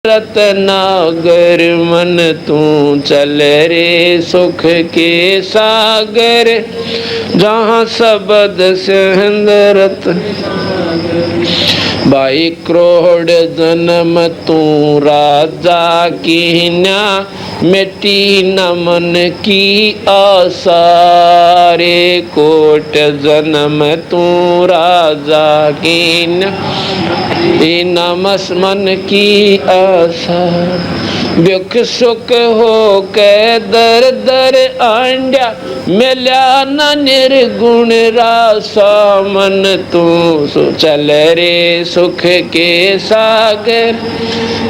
रत्नागर मन तू चल रे सुख के सागर, जहाँ सबद सिंदरत बाई करोड़ जन्म तू राजा की न्या, मिट्टी न मन की आशा रे कोट जन्म तू राजा की न्या, नमस मन की आशा। दुख सुख हो के दर दर आंड्या, मिल्या न निर्गुण रासा मन तू चल रे सुख के सागर,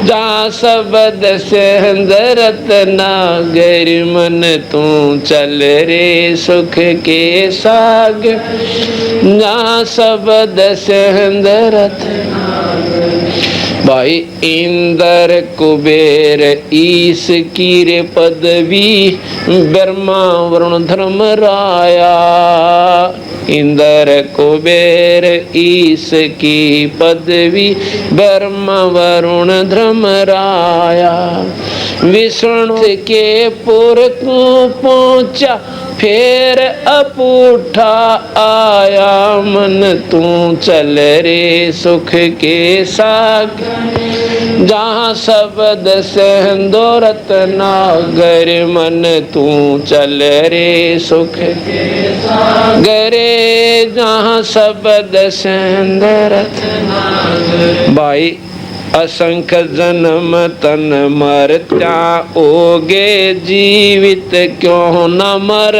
जहाँ सबद सिंदरत नागर मन तू चल रे सुख के सागर, जहाँ सबद सिंदरत भाई इंद्र कुबेर ईश की रे पदवी, ब्रह्मा वरुण धर्म राया। इंद्र कुबेर ईश की पदवी, ब्रह्मा वरुण धर्म राया। विष्णु के पुर को पहुंचा, फिर अपूठा आया मन तू चल रे सुख के सागर, जहाँ सबद सिंदूरत नागर मन तू चल रे सुख के सागर, जहाँ सबद सिंदूरत नागर। भाई असंख्य जन्म तन मरत्या ओगे, जीवित क्यों न मर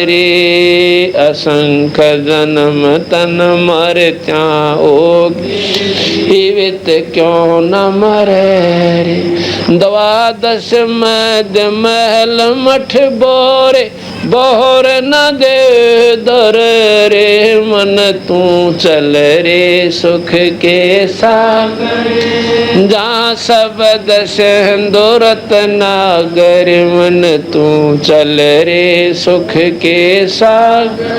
रे। असंख्य जन्म तन मरत्या ओगे, जीवित क्यों न मर रे। द्वादश मध्य महल मठ बोरे, बोहर न दे दर रे मन तू चल रे सुख के सागर, जहाँ सबद सिंदूरत नागर मन तू चल रे सुख के सागर,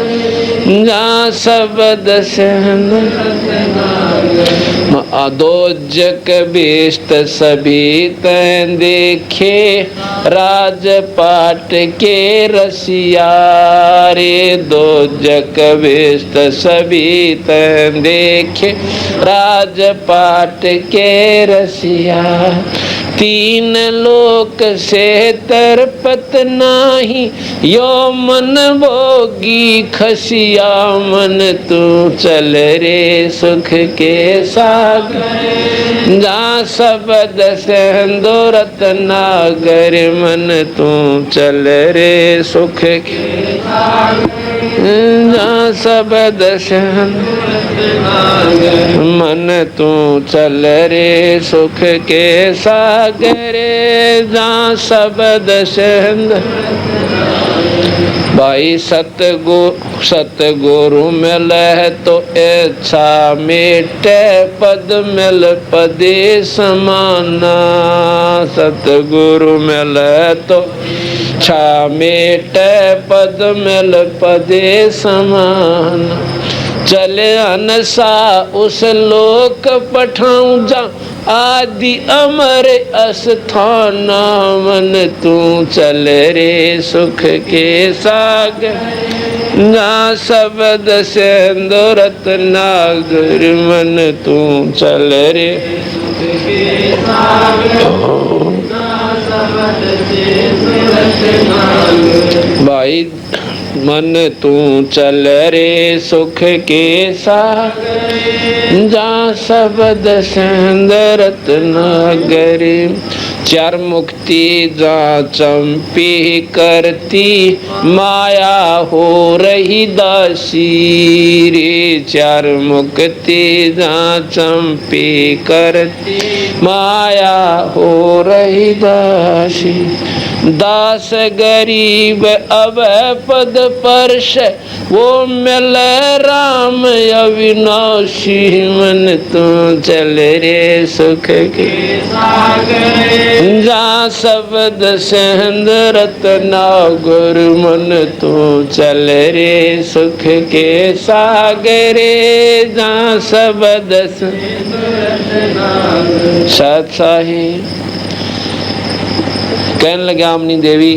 जहाँ सबद सिंदूरत नागर। अदोजक बेस्त सभी तैं देखे, राजपाट के रसिया रे। दोजक बेस्त सभी तैं देखे, राजपाट के रसिया। तीन लोक से तरपत नाही, यो मन भोगी खसिया मन तू चल रे सुख के सागर, जहाँ सबद सिंदूरत नागर मन तू चल रे सुख के सागर, जहाँ सबद सिंदूरत नागर मन तू चल रे सुख के सागर, जहाँ सबद सिंदूरत। भाई सतगुरु मिले तो इच्छा मेटे, पद मिल पदे समाना। सतगुरु मिले तो इच्छा मेटे, पद मिल पदे समाना। चले अनसा उस लोक पठाऊं, जा आदि अमर अस्थाना मन तू चल रे सुख के सागर, जहाँ सबद सिंदूरत नागर मन तू चल रे सुख के सागर, जहाँ सबद सिंदूरत नागर। भाई मन तू चल रे सुख के सागर, जहाँ सबद सिंदूरत नागर। चार मुक्ति जहाँ चंपी करती, माया हो रही दासी रे। चार मुक्ति जहाँ चंपी करती, माया हो रही दासी। दास गरीब अब पद परश, वो मिल राम अविनाशी मन तू चल रे सुख के सागर, जहाँ शब्द सिंध रतना गुरु मन तू चल रे सुख के सागरे जहाँ शब्द सत्साही। कहने लगे आमनी देवी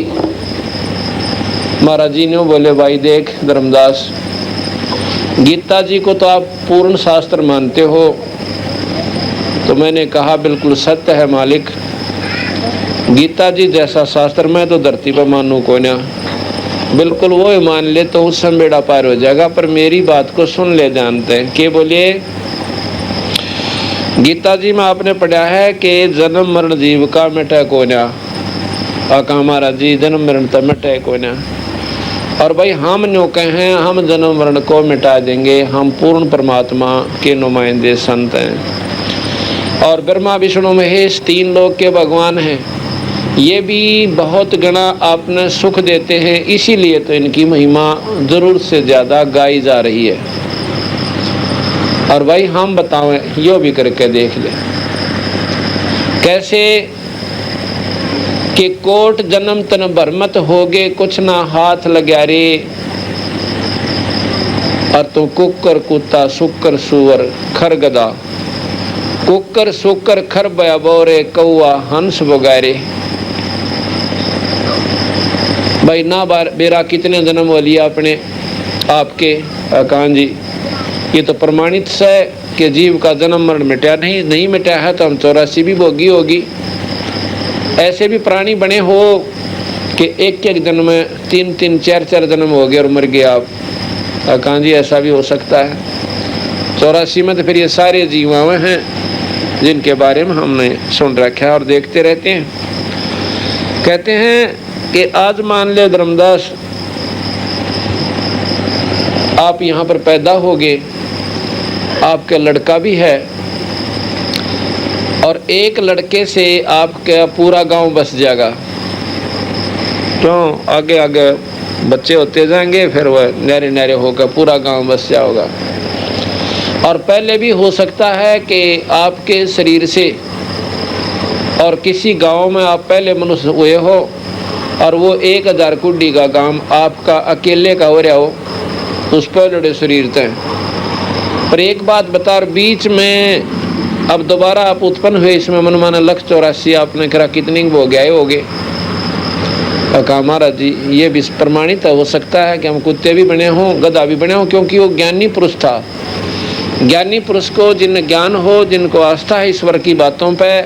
महाराज जी ने बोले भाई देख धर्मदास, गीता जी को तो आप पूर्ण शास्त्र मानते हो। तो मैंने कहा बिल्कुल सत्य है मालिक, गीता जी जैसा शास्त्र मैं तो धरती पर मानू को ना, बिल्कुल वो ही मान ले तो उस समय बेड़ा पार हो जाएगा। पर मेरी बात को सुन ले जानते हैं कि बोलिए गीता जी में आपने पढ़ा है कि जन्म मरण जीव का मिटे को ना, आका महाराज जी जन्म मरण तो मिटे को ना। और भाई हम न्यों कहें हम जन्म मरण को मिटा देंगे, हम पूर्ण परमात्मा के नुमाइंदे संत हैं। और ब्रह्मा विष्णु महेश तीन लोक के भगवान हैं, ये भी बहुत गणा आपने सुख देते हैं, इसीलिए तो इनकी महिमा जरूर से ज़्यादा गाई जा रही है। और भाई हम बतावें यो भी करके देख ले कैसे कि कोट जन्म तन भरमत होगे कुछ ना हाथ लग्या रे, और तू कुकर कुत्ता सुकर सुअर खर गदा, कुकर सुकर खर बया बोरे कौआ हंस बगारे। भाई ना बेरा कितने जन्म हो लिया अपने आपके कान जी, ये तो प्रमाणित है कि जीव का जन्म मरण मिटा नहीं मिटा है तो हम 84 भी भोगी होगी। ऐसे भी प्राणी बने हो कि एक एक जन्म में 3-3 4-4 जन्म हो गए और मर गए आप, कान जी ऐसा भी हो सकता है। 84 में तो फिर ये सारे जीवाएं हैं जिनके बारे में हमने सुन रखा है और देखते रहते हैं। कहते हैं कि आज मान ले धर्मदास आप यहाँ पर पैदा हो गए, आपका लड़का भी है और एक लड़के से आपका पूरा गांव बस जाएगा। क्यों आगे आगे बच्चे होते जाएंगे, फिर वह न्यारे न्यारे होकर पूरा गांव बस जाओगा। और पहले भी हो सकता है कि आपके शरीर से और किसी गांव में आप पहले मनुष्य हुए हो और वो 1000 कुड्डी का गांव आपका अकेले का हो रहा हो, उस पर लड़े शरीर थे। पर एक बात बता, बीच में अब दोबारा आप उत्पन्न हुए, इसमें मनमाना 184 आपने करा कितनी हो गया हो गए। कहा महाराज जी ये भी प्रमाणित हो सकता है कि हम कुत्ते भी बने हों गधा भी बने हों, क्योंकि वो ज्ञानी पुरुष था। ज्ञानी पुरुष को जिन ज्ञान हो, जिनको आस्था है ईश्वर की बातों पे,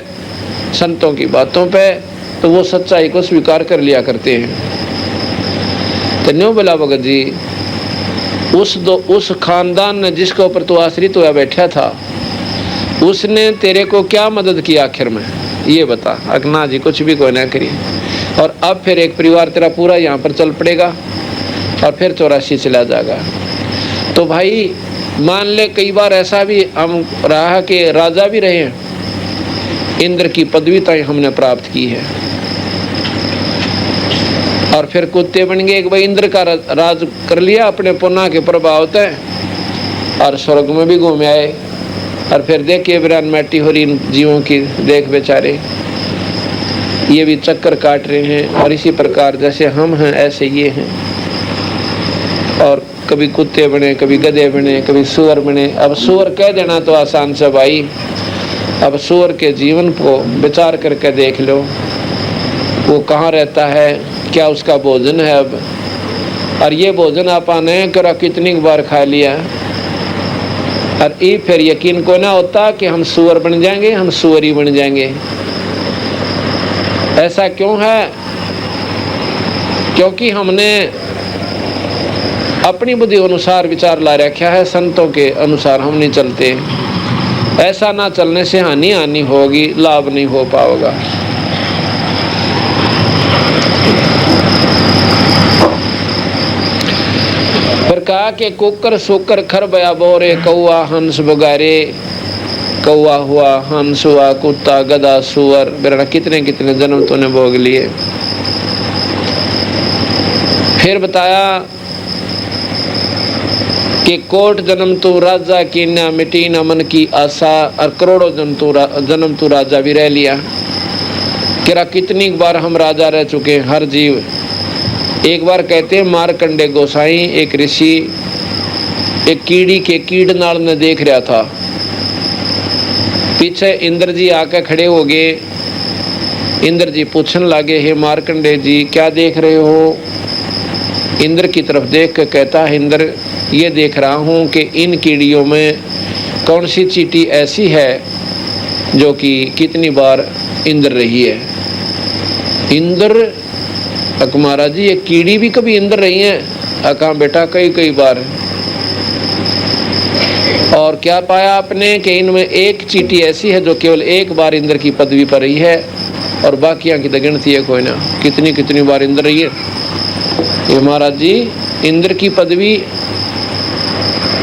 संतों की बातों पे, तो वो सच्चाई को स्वीकार कर लिया करते हैं। तो न्यों बोला भगत जी उस खानदान ने जिसके ऊपर तू आश्रित हुआ बैठा था, उसने तेरे को क्या मदद की आखिर में, ये बता। अकना जी कुछ भी कोई ना करी। और अब फिर एक परिवार तेरा पूरा यहाँ पर चल पड़ेगा और फिर 84 चला जाएगा। तो भाई मान ले कई बार ऐसा भी हम रहा कि राजा भी रहे हैं, इंद्र की पदवी तक हमने प्राप्त की है, और फिर कुत्ते बन गए। एक भाई इंद्र का राज कर लिया अपने पुण्य के प्रभाव से, और स्वर्ग में भी घूम आए। और फिर देखिए बिरान मैटी हो रही इन जीवों की, देख बेचारे ये भी चक्कर काट रहे हैं। और इसी प्रकार जैसे हम हैं ऐसे ये हैं, और कभी कुत्ते बने, कभी गधे बने, कभी सुअर बने। अब सुअर कह देना तो आसान से भाई, अब सुअर के जीवन को विचार करके देख लो, वो कहाँ रहता है, क्या उसका भोजन है अब, और ये भोजन आपने करा कितनी बार खा लिया। और ये फिर यकीन को ना होता कि हम सुअर बन जाएंगे, हम सुअरी बन जाएंगे। ऐसा क्यों है? क्योंकि हमने अपनी बुद्धि अनुसार विचार ला रखा है, संतों के अनुसार हम नहीं चलते। ऐसा ना चलने से हानि होगी, लाभ नहीं हो पाएगा। फिर कहा कि कुकर सुकर खर बया बोरे कौआ हंस बगारे, कौआ हुआ, हंस हुआ, कुत्ता, गधा, सुअर, बेरा कितने कितने जन्म तूने भोग लिए। फिर बताया कि कोट जन्म तू राजा की न मिटी न मन की आशा, और करोड़ों जन्म तू राजा भी रह लिया। तेरा कितनी बार हम राजा रह चुके हैं, हर जीव। एक बार कहते हैं मार्कंडे गोसाई एक ऋषि एक कीड़ी के कीड़ नाल ने देख रहा था। पीछे इंद्र जी आके खड़े हो गए। इंद्र जी पूछने लगे, हे मार्कंडे जी क्या देख रहे हो? इंद्र की तरफ देख के कहता है, इंद्र ये देख रहा हूँ कि इन कीड़ियों में कौन सी चींटी ऐसी है जो कि कितनी बार इंद्र रही है। इंद्र महाराज जी ये कीड़ी भी कभी इंद्र रही है? कहा बेटा कई कई बार। और क्या पाया आपने कि इनमें एक चींटी ऐसी है जो केवल एक बार इंद्र की पदवी पर रही है और बाकियां की तो गिनती है कोई ना, कितनी कितनी बार इंद्र रही है। ये महाराज जी इंद्र की पदवी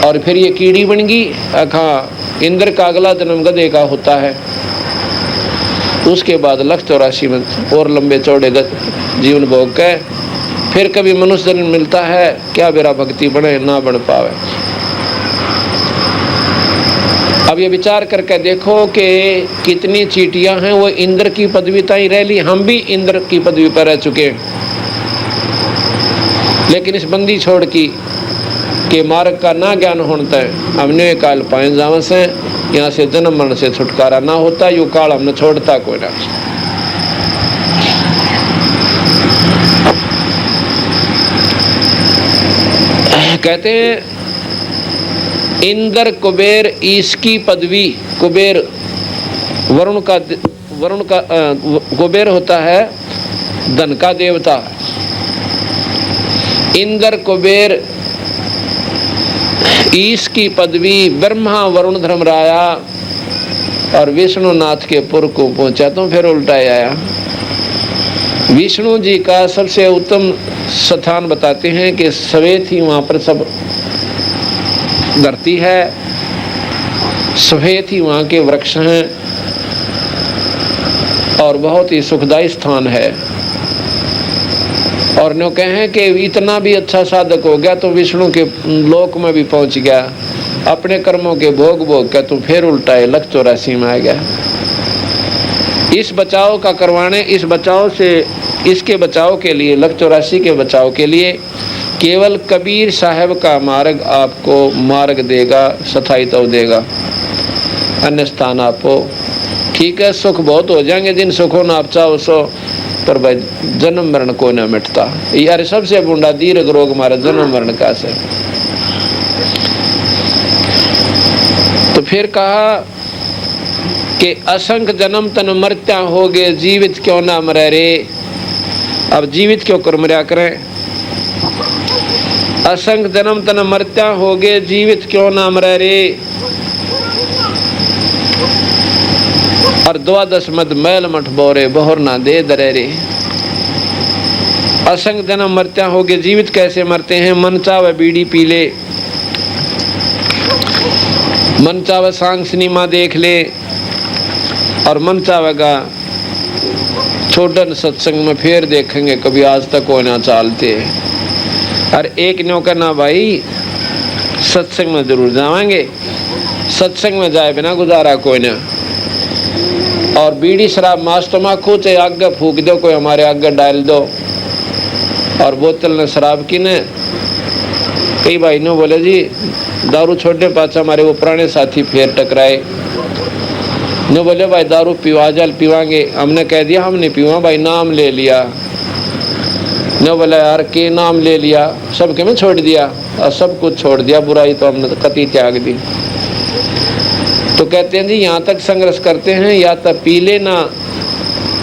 और फिर ये कीड़ी बन गई। हाँ, इंद्र का अगला जन्म गधे का होता है, उसके बाद 184 में और लंबे चौड़े जीवन भोग के फिर कभी मनुष्य जन्म मिलता है। क्या मेरा भक्ति बने ना बन पावे। अब ये विचार करके देखो कि कितनी चींटियां हैं वो इंद्र की पदवी ताई रह ली। हम भी इंद्र की पदवी पर रह चुके हैं, लेकिन इस बंदी छोड़ की के मार्ग का ना ज्ञान होता है हमने काल पाए जावन से यहाँ से जन्म मरण से छुटकारा ना होता। यू काल हमने छोड़ता कोई ना। कहते हैं इंद्र कुबेर ईश की पदवी। कुबेर वरुण का कुबेर होता है धन का देवता। इंद्र कुबेर ईश की पदवी ब्रह्मा वरुण धर्मराया और विष्णुनाथ के पुर को पहुंचा। तो फिर उल्टा आया। विष्णु जी का सबसे उत्तम स्थान बताते हैं कि सवेत ही वहां पर सब धरती है, सफेद ही वहाँ के वृक्ष हैं और बहुत ही सुखदायी स्थान है। और नो कहें कि इतना भी अच्छा साधक हो गया तो विष्णु के लोक में भी पहुंच गया, अपने कर्मों के भोग भोग के तो फिर उल्टा 184 में आ गया। इस बचाव का करवाने, इस बचाव से, इसके बचाव के लिए, 184 के बचाव के लिए केवल कबीर साहब का मार्ग आपको मार्ग देगा, स्थायित्व देगा। अन्य स्थान आपको ठीक है सुख बहुत हो जाएंगे, जिन सुखों ना आप चाहो सो, पर भाई जन्म मरण को ना मिटता। यार सबसे बुंडा दीर्घ रोग मारे जन्म मरण का से। तो फिर कहा कि असंख्य जन्म तन मरत्या हो गए, जीवित क्यों ना मरे रे। अब जीवित क्यों कर मरया करें। असंख्य जन्म तन मरत्या हो गए, जीवित क्यों ना मरे रे। और 12 मद मैल मठ बोरे बोहर ना दे दरे रे। असंख्य जन्म मरत्या हो गए, जीवित कैसे मरते हैं। मन चावे बीड़ी पी ले, मन चावे सांग सिनेमा देख ले, और मन चावेगा छोटन सत्संग में फिर देखेंगे कभी आज तक कोई ना चालते। और एक न्यों करना भाई सत्संग में जरूर जाएंगे, सत्संग में जाए बिना गुजारा कोई ना। और बीड़ी शराब मांस तम्बाकू चाहे आगे फूक दो, कोई हमारे आगे डाल दो। और बोतल ने शराब की ने कई भाई ने बोले जी दारू छोड़ने पाचा हमारे वो पुराने साथी फिर टकराए ने बोले भाई दारू पीवा जल पीवांगे। हमने कह दिया हम नहीं पीवा भाई, नाम ले लिया। ने बोला यार के नाम ले लिया, सब के में छोड़ दिया और सब कुछ छोड़ दिया, बुराई तो हमने कति त्याग दी। तो कहते हैं जी यहाँ तक संघर्ष करते हैं, या तो पी लेना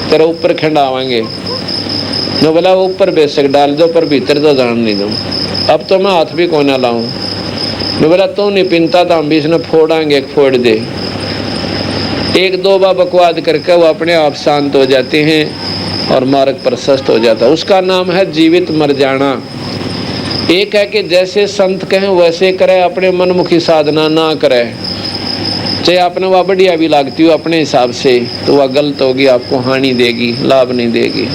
तेरा ऊपर खंडावाएंगे। ने बोला वो ऊपर बेशक डाल दो पर भीतर तो जान नहीं दूँ, अब तो मैं हाथ भी को ना लाऊं। ने बोला तो नहीं पीनता था हम भी इसने फोड़ांगे, एक फोड़ दे। 1-2 बार बकवाद करके वो अपने आप शांत हो जाते हैं और मार्ग प्रशस्त हो जाता है। उसका नाम है जीवित मर जाना। एक है कि जैसे संत कहें वैसे करे, अपने मनमुखी साधना ना करे, चाहे आपने वह बढ़िया भी लागती हो अपने हिसाब से, तो वह गलत होगी, आपको हानि देगी, लाभ नहीं देगी।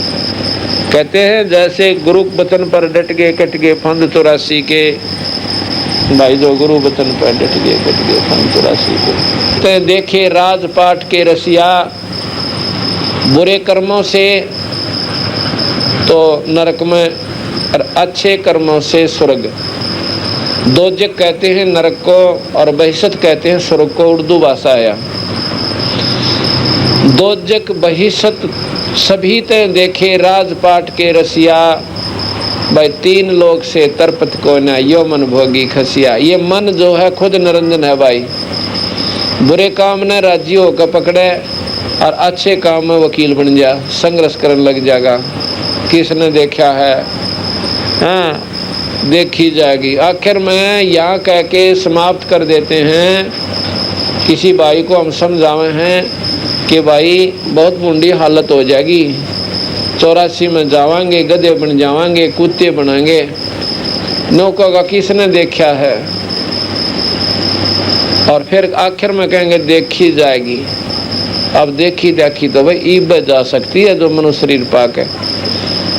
कहते हैं जैसे गुरु वचन पर डट गए कट गए फंद 84 के। भाई जो गुरु वचन पर डट गए कट गए फंद 84 के। तो देखे राजपाट के रसिया, बुरे कर्मों से तो नरक में और अच्छे कर्मों से स्वर्ग। दोजक कहते हैं नरक को और बहिष्त कहते हैं स्वर्ग को, उर्दू भाषा आया। दोजक बहिष्त सभी ते देखे राजपाट के रसिया, भाई तीन लोग से तरपत को न यो मन भोगी खसिया। ये मन जो है खुद निरंजन है भाई, बुरे काम ने राजी होकर पकड़े और अच्छे काम में वकील बन जा, संघर्ष करने लग जाएगा। किसने देखा है? हाँ, देखी जाएगी। आखिर में यहाँ कह के समाप्त कर देते हैं। किसी भाई को हम समझावे हैं कि भाई बहुत मुंडी हालत हो जाएगी, 84 में जावांगे, गधे बन जावांगे, कुत्ते बनाएंगे। नौका का किसने देखा है? और फिर आखिर में कहेंगे देखी जाएगी। अब देखी तो भाई ईब जा सकती है जो मनुष्य शरीर पाक है।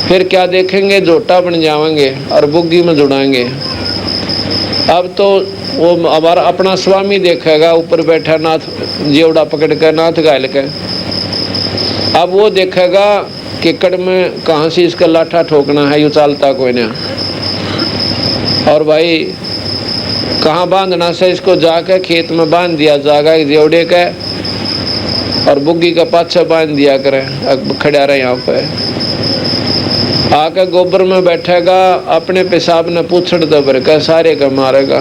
फिर क्या देखेंगे? जोटा बन जाएंगे और बुग्गी में जुड़ाएंगे। अब तो वो हमारा अपना स्वामी देखेगा, ऊपर बैठा नाथ जेवड़ा पकड़ कर, नाथ गायल के। अब वो देखेगा कि कड़ में कहाँ से इसका लाठा ठोकना है, यूँ चालता कोई ना। और भाई कहाँ बांधना से इसको जाकर खेत में बांध दिया जाएगा जेवड़े का, और बुग्गी का पाछा बांध दिया करे, खड़ा रहे यहाँ पे। आकर गोबर में बैठेगा, अपने पेशाब ने पूछड़ दबर का सारे का मारेगा।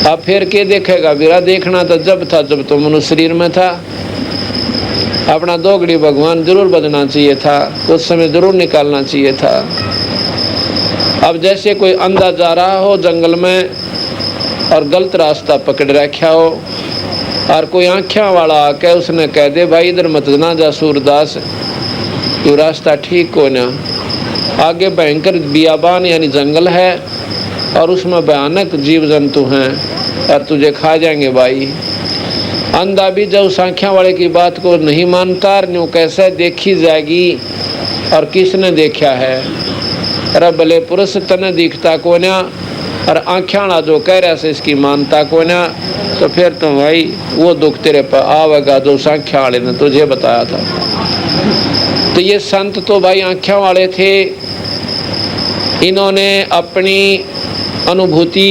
अब फिर के देखेगा? बिरा देखना तो जब था जब तो मनुष्य शरीर में था। अपना दोगड़ी भगवान जरूर बदलना चाहिए था, कुछ समय जरूर निकालना चाहिए था। अब जैसे कोई अंधा जा रहा हो जंगल में और गलत रास्ता पकड़ रखा हो, और कोई आँखियाँ वाला आके उसने कह दे भाई इधर मत ना जा सूरदास, ये रास्ता ठीक को ना। आगे भयंकर बियाबान यानी जंगल है और उसमें भयानक जीव जंतु हैं और तुझे खा जाएंगे भाई। अंधा भी जब संख्या वाले की बात को नहीं मानता, न्यू कैसे देखी जाएगी। और किसने देखा है? अरे भले पुरुष तने दिखता को ना, और आँखियाँ जो कह रहा से इसकी मानता को ना, तो फिर तो भाई वो दुख तेरे पर आवेगा जो संख्या वाले ने तुझे बताया था। तो ये संत तो भाई आँखियाँ वाले थे, इन्होंने अपनी अनुभूति,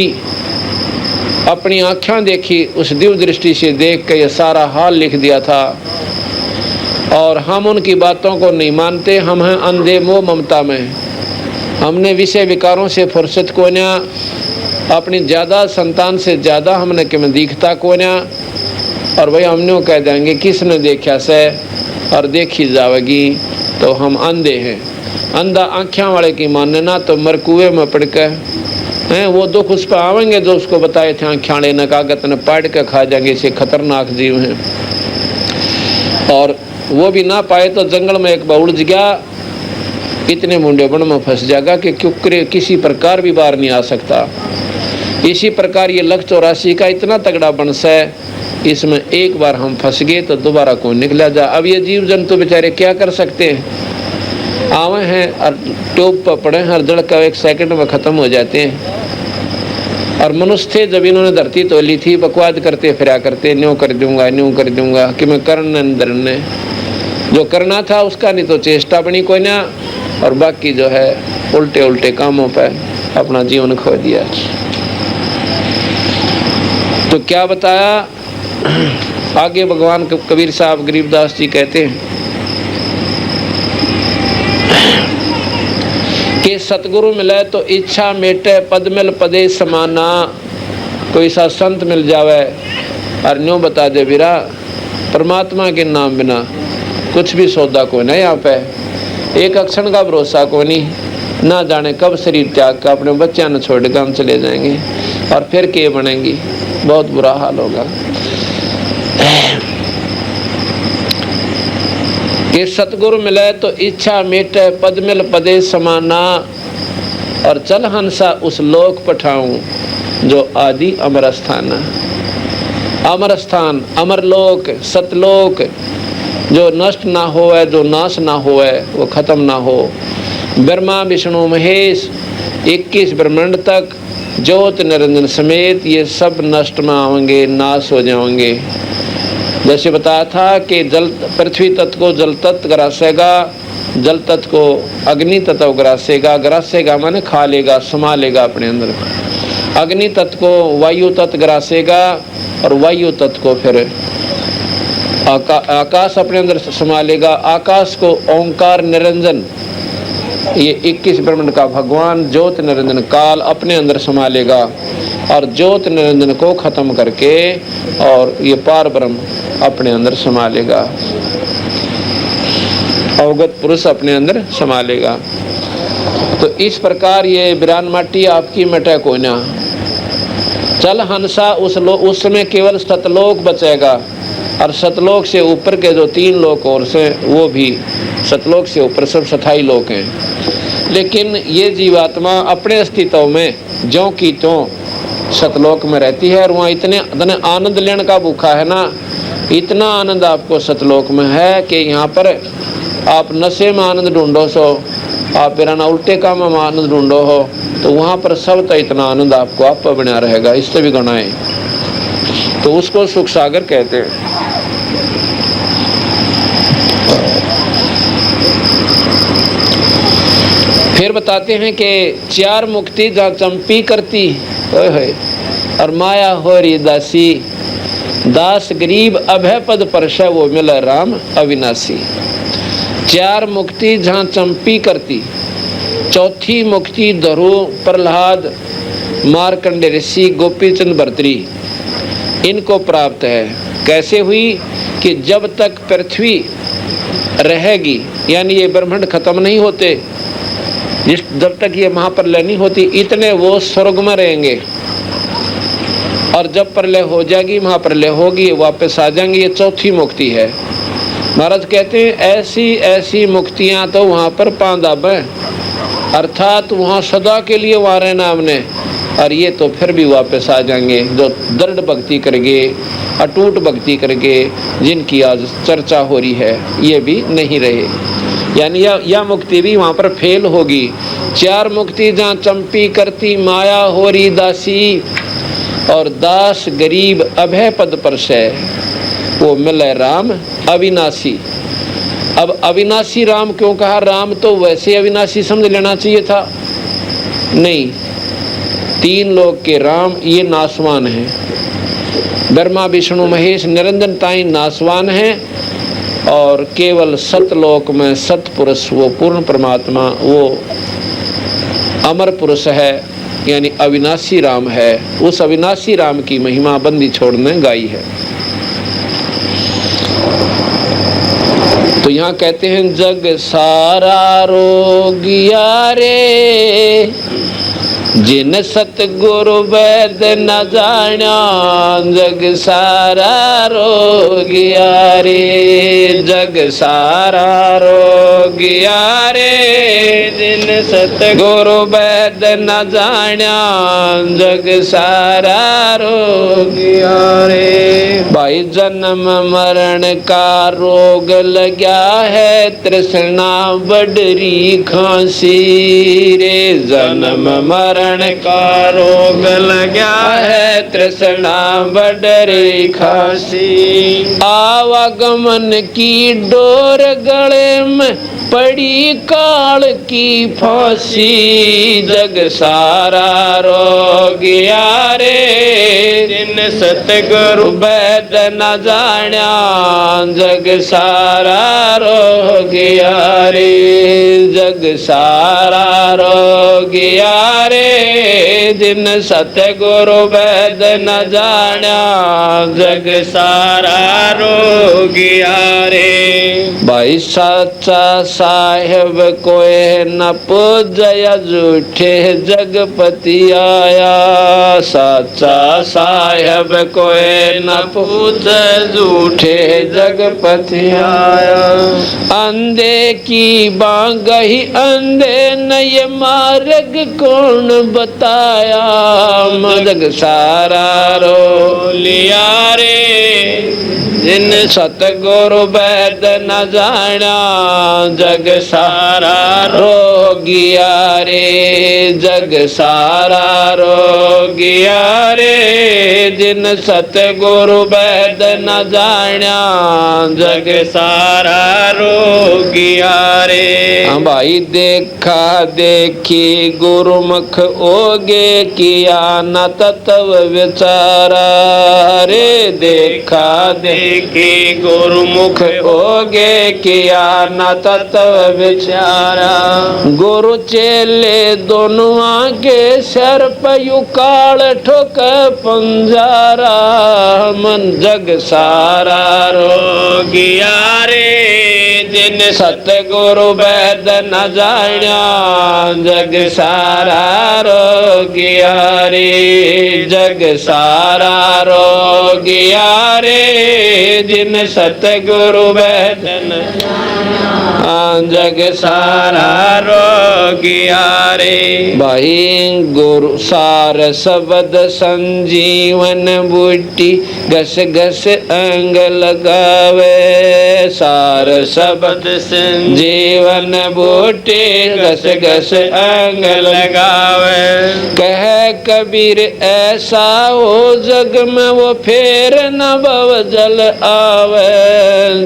अपनी आँखें देखी, उस दिव्य दृष्टि से देख के ये सारा हाल लिख दिया था। और हम उनकी बातों को नहीं मानते, हम हैं अंधे मोह ममता में। हमने विषय विकारों से फुर्सत को ना, अपनी ज़्यादा संतान से ज़्यादा हमने कि मैं दिखता को ना। और भाई हमने कह देंगे किसने देखा से और देखी जाएगी, तो हम अंधे हैं। अंधा आँखियाँ वाले की मानने ना तो मर कुएं में पड़ कर हैं, वो दुख उस पर आवेंगे जो उसको बताए थे। आँखियाँ न कागत न पाड़ कर खा जाएंगे, इसे खतरनाक जीव हैं। और वो भी ना पाए तो जंगल में एक बार उड़ गया, इतने मुंडे बन में फंस जाएगा कि क्यों किसी प्रकार भी बाहर नहीं आ सकता। इसी प्रकार ये लख 84 का इतना तगड़ा बंश है, इसमें एक बार हम फंस गए तो दोबारा कौन निकला जा। अब ये जीव जंतु बेचारे क्या कर सकते हैं? आवे हैं और टोप पर पड़े हैं, हर धड़का 1 सेकंड में ख़त्म हो जाते हैं। और मनुष्य थे जब इन्होंने धरती तोली थी, बकवाद करते फिरा करते, न्यों कर दूंगा कि मैं करने जो करना था उसका नहीं तो चेष्टा बनी कोई ना, और बाकी जो है उल्टे उल्टे कामों पर अपना जीवन खो दिया। तो क्या बताया आगे भगवान कबीर साहब गरीबदास जी कहते हैं कि सतगुरु मिले तो इच्छा मेटे, पद मिल पदे समाना। कोई सा संत मिल जावे और न्यों बता दे बिरा परमात्मा के नाम बिना कुछ भी सौदा को नहीं। यहाँ पे एक अक्षण का भरोसा को नहीं, ना जाने कब शरीर त्याग कर अपने बच्चों ने छोड़ कर हम चले जाएंगे और फिर के बनेंगी, बहुत बुरा हाल होगा। कि सतगुरु मिले तो इच्छा मेटे, पद मिल पदे समाना। और चल हंसा उस लोक पठाऊं जो आदि अमर स्थान। अमर स्थान, अमर लोक, सतलोक, जो नष्ट ना होवे, जो नाश ना होवे, वो खत्म ना हो। ब्रह्मा विष्णु महेश 21 ब्रह्मांड तक ज्योत निरंजन समेत ये सब नष्ट में आएंगे, नाश हो जाएंगे। जैसे बताया था कि जल पृथ्वी तत्व को जल तत्व ग्रासेगा, जल तत्व को अग्नि तत्व ग्रासेगा। ग्रासेगा माने खा लेगा, समा लेगा अपने अंदर। अग्नि तत्व को वायु तत्व ग्रासेगा और वायु तत्व को फिर आकाश अपने अंदर समा लेगा। आकाश को ओंकार निरंजन, ये 21 ब्रह्मांड का भगवान ज्योत निरंजन काल अपने अंदर समा लेगा और ज्योत निरंजन को खत्म करके और ये पार ब्रह्म अपने अंदर समा लेगा। अवगत पुरुष अपने अंदर समा लेगा। तो इस प्रकार ये बिरान माटी आपकी मटे कोना। चल हंसा उस समय केवल सतलोक बचेगा और सतलोक से ऊपर के जो 3 लोक और से वो भी सतलोक से ऊपर सब स्थायी लोक हैं। लेकिन ये जीवात्मा अपने अस्तित्व में ज्यों की त्यों सतलोक में रहती है और वहाँ इतने आनंद लेने का भूखा है ना, इतना आनंद आपको सतलोक में है कि यहाँ पर आप नशे में आनंद ढूंढो सो, आप बिराना उल्टे काम में आनंद ढूंढो हो, तो वहाँ पर सब तो इतना आनंद आपको आप पर बना रहेगा, इससे भी गणाए। तो उसको सुख सागर कहते हैं। फिर बताते हैं कि 4 मुक्ति जहाँ चंपी करती और माया हो री दासी, दास गरीब अभय पद परशा वो मिला राम अविनाशी। 4 मुक्ति जहाँ चंपी करती, चौथी मुक्ति धरु प्रहलाद मार्कंडे ऋषि गोपीचंद भर्तृ इनको प्राप्त है। कैसे हुई कि जब तक पृथ्वी रहेगी, यानी ये ब्रह्मांड खत्म नहीं होते, जब तक ये महाप्रलय नहीं होती, इतने वो स्वर्ग में रहेंगे और जब प्रलय हो जाएगी, महाप्रलय होगी, वापस आ जाएंगे। ये चौथी मुक्ति है। महाराज कहते हैं ऐसी ऐसी मुक्तियां तो वहाँ पर पांदाब है, अर्थात वहाँ सदा के लिए वहाँ रहना हमने, और ये तो फिर भी वापस आ जाएंगे जो दृढ़ भक्ति करेंगे, अटूट भक्ति करेंगे, जिनकी आज चर्चा हो रही है, ये भी नहीं रहे। यानी यह मुक्ति भी वहाँ पर फेल होगी। 4 मुक्ति जहाँ चंपी करती माया हो री दासी और दास गरीब अभय पद पर से वो मिले राम अविनाशी। अब अविनाशी राम क्यों कहा? राम तो वैसे अविनाशी समझ लेना चाहिए था, नहीं, 3 लोक के राम ये नासवान है। ब्रह्मा विष्णु महेश निरंजन ताई नासवान है और केवल सतलोक में सतपुरुष वो पूर्ण परमात्मा वो अमर पुरुष है, यानी अविनाशी राम है। उस अविनाशी राम की महिमा बंदी छोड़ने गाई है। तो यहाँ कहते हैं जग सारा रोगिया रे, जिन सतगुरु वैद न जाना, जग सारा रोगिया रे, जग सारा रोगिया रे, जिन सतगुरु वैद न जाना, जग सारा रोगिया रे। भाई जन्म मरण का रोग लग्या है, तृष्णा बडरी खांसी रे, जन्म मरण का रोग लग्या है, तृष्णा बडरी खांसी। आवागमन की डोर गले में पड़ी काल की फांसी, जग सारा रोगिया रे, जिन सतगुरु वैद न जाना, जग सारा रोगिया रे, जग सारा रोगिया रे, जिन सतगुरु वैद न जाना, जग सारा रोगिया रे। भाई सच्चा साहेब कोई न पूजया, झूठे जगपति आया, सच्चा साहेब कोई न पूज, झूठे जगपति आया। अंधे की बांगही अंधे न ये मार्ग कौन बताया, जग सारा रो लिया रे जिन सतगुरु वैद न जाना, जग सारा रो गया रे, जग सारा रो गया रे जिन सतगुरु वैद न जाना, जग सारा रो गया रे। हाँ भाई देखा देखी गुरुमुख ओगे किया न तत्व विचारा रे, देखा देखी गुरुमुख ओगे किया न तत्व विचारा, गुरु चेले दोनों आगे सर पयुकाल ठोक पंजारा, मन जग सारा रो गया रे जिन सतगुरु वैद न जाना, जग सारा रो गया रे, जग सारा रो गया रे जिन सतगुरु वैद न जाना, जग सारा रो गया रे। भाई गुरु सार शब्द संजीवन बूटी, घस घस अंग लगावे, सार शब्द संजीवन बूटी, घस घस अंग लगावे। कह कबीर ऐसा हो जग में वो फेर न भव जल आवे,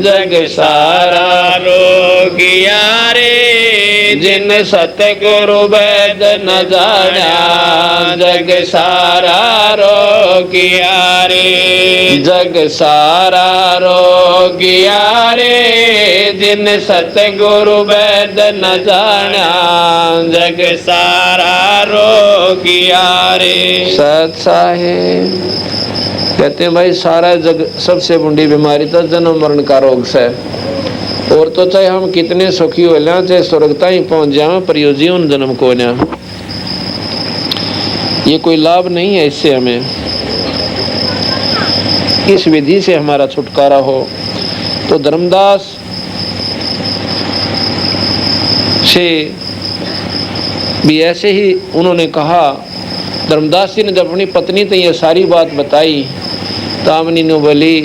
जग सारा रो गया रे जिन सतगुरु वैद न जाना, जग सारा रो गया रे, जग सारा रो गया रे जिन सतगुरु वैद न जाना, जग सारा रो गया रे। सत साहेब कहते हैं भाई सारा जग सबसे बड़ी बीमारी तो जन्म मरण का रोग से, और तो चाहे हम कितने सुखी हो लें, चाहे स्वर्गता ही पहुंच जाए, पर यो जीवन जन्म को ना, ये कोई लाभ नहीं है। इससे हमें इस विधि से हमारा छुटकारा हो। तो धर्मदास से भी ऐसे ही उन्होंने कहा, धर्मदास जी ने जब अपनी पत्नी तो ये सारी बात बताई, तामनी ने बोली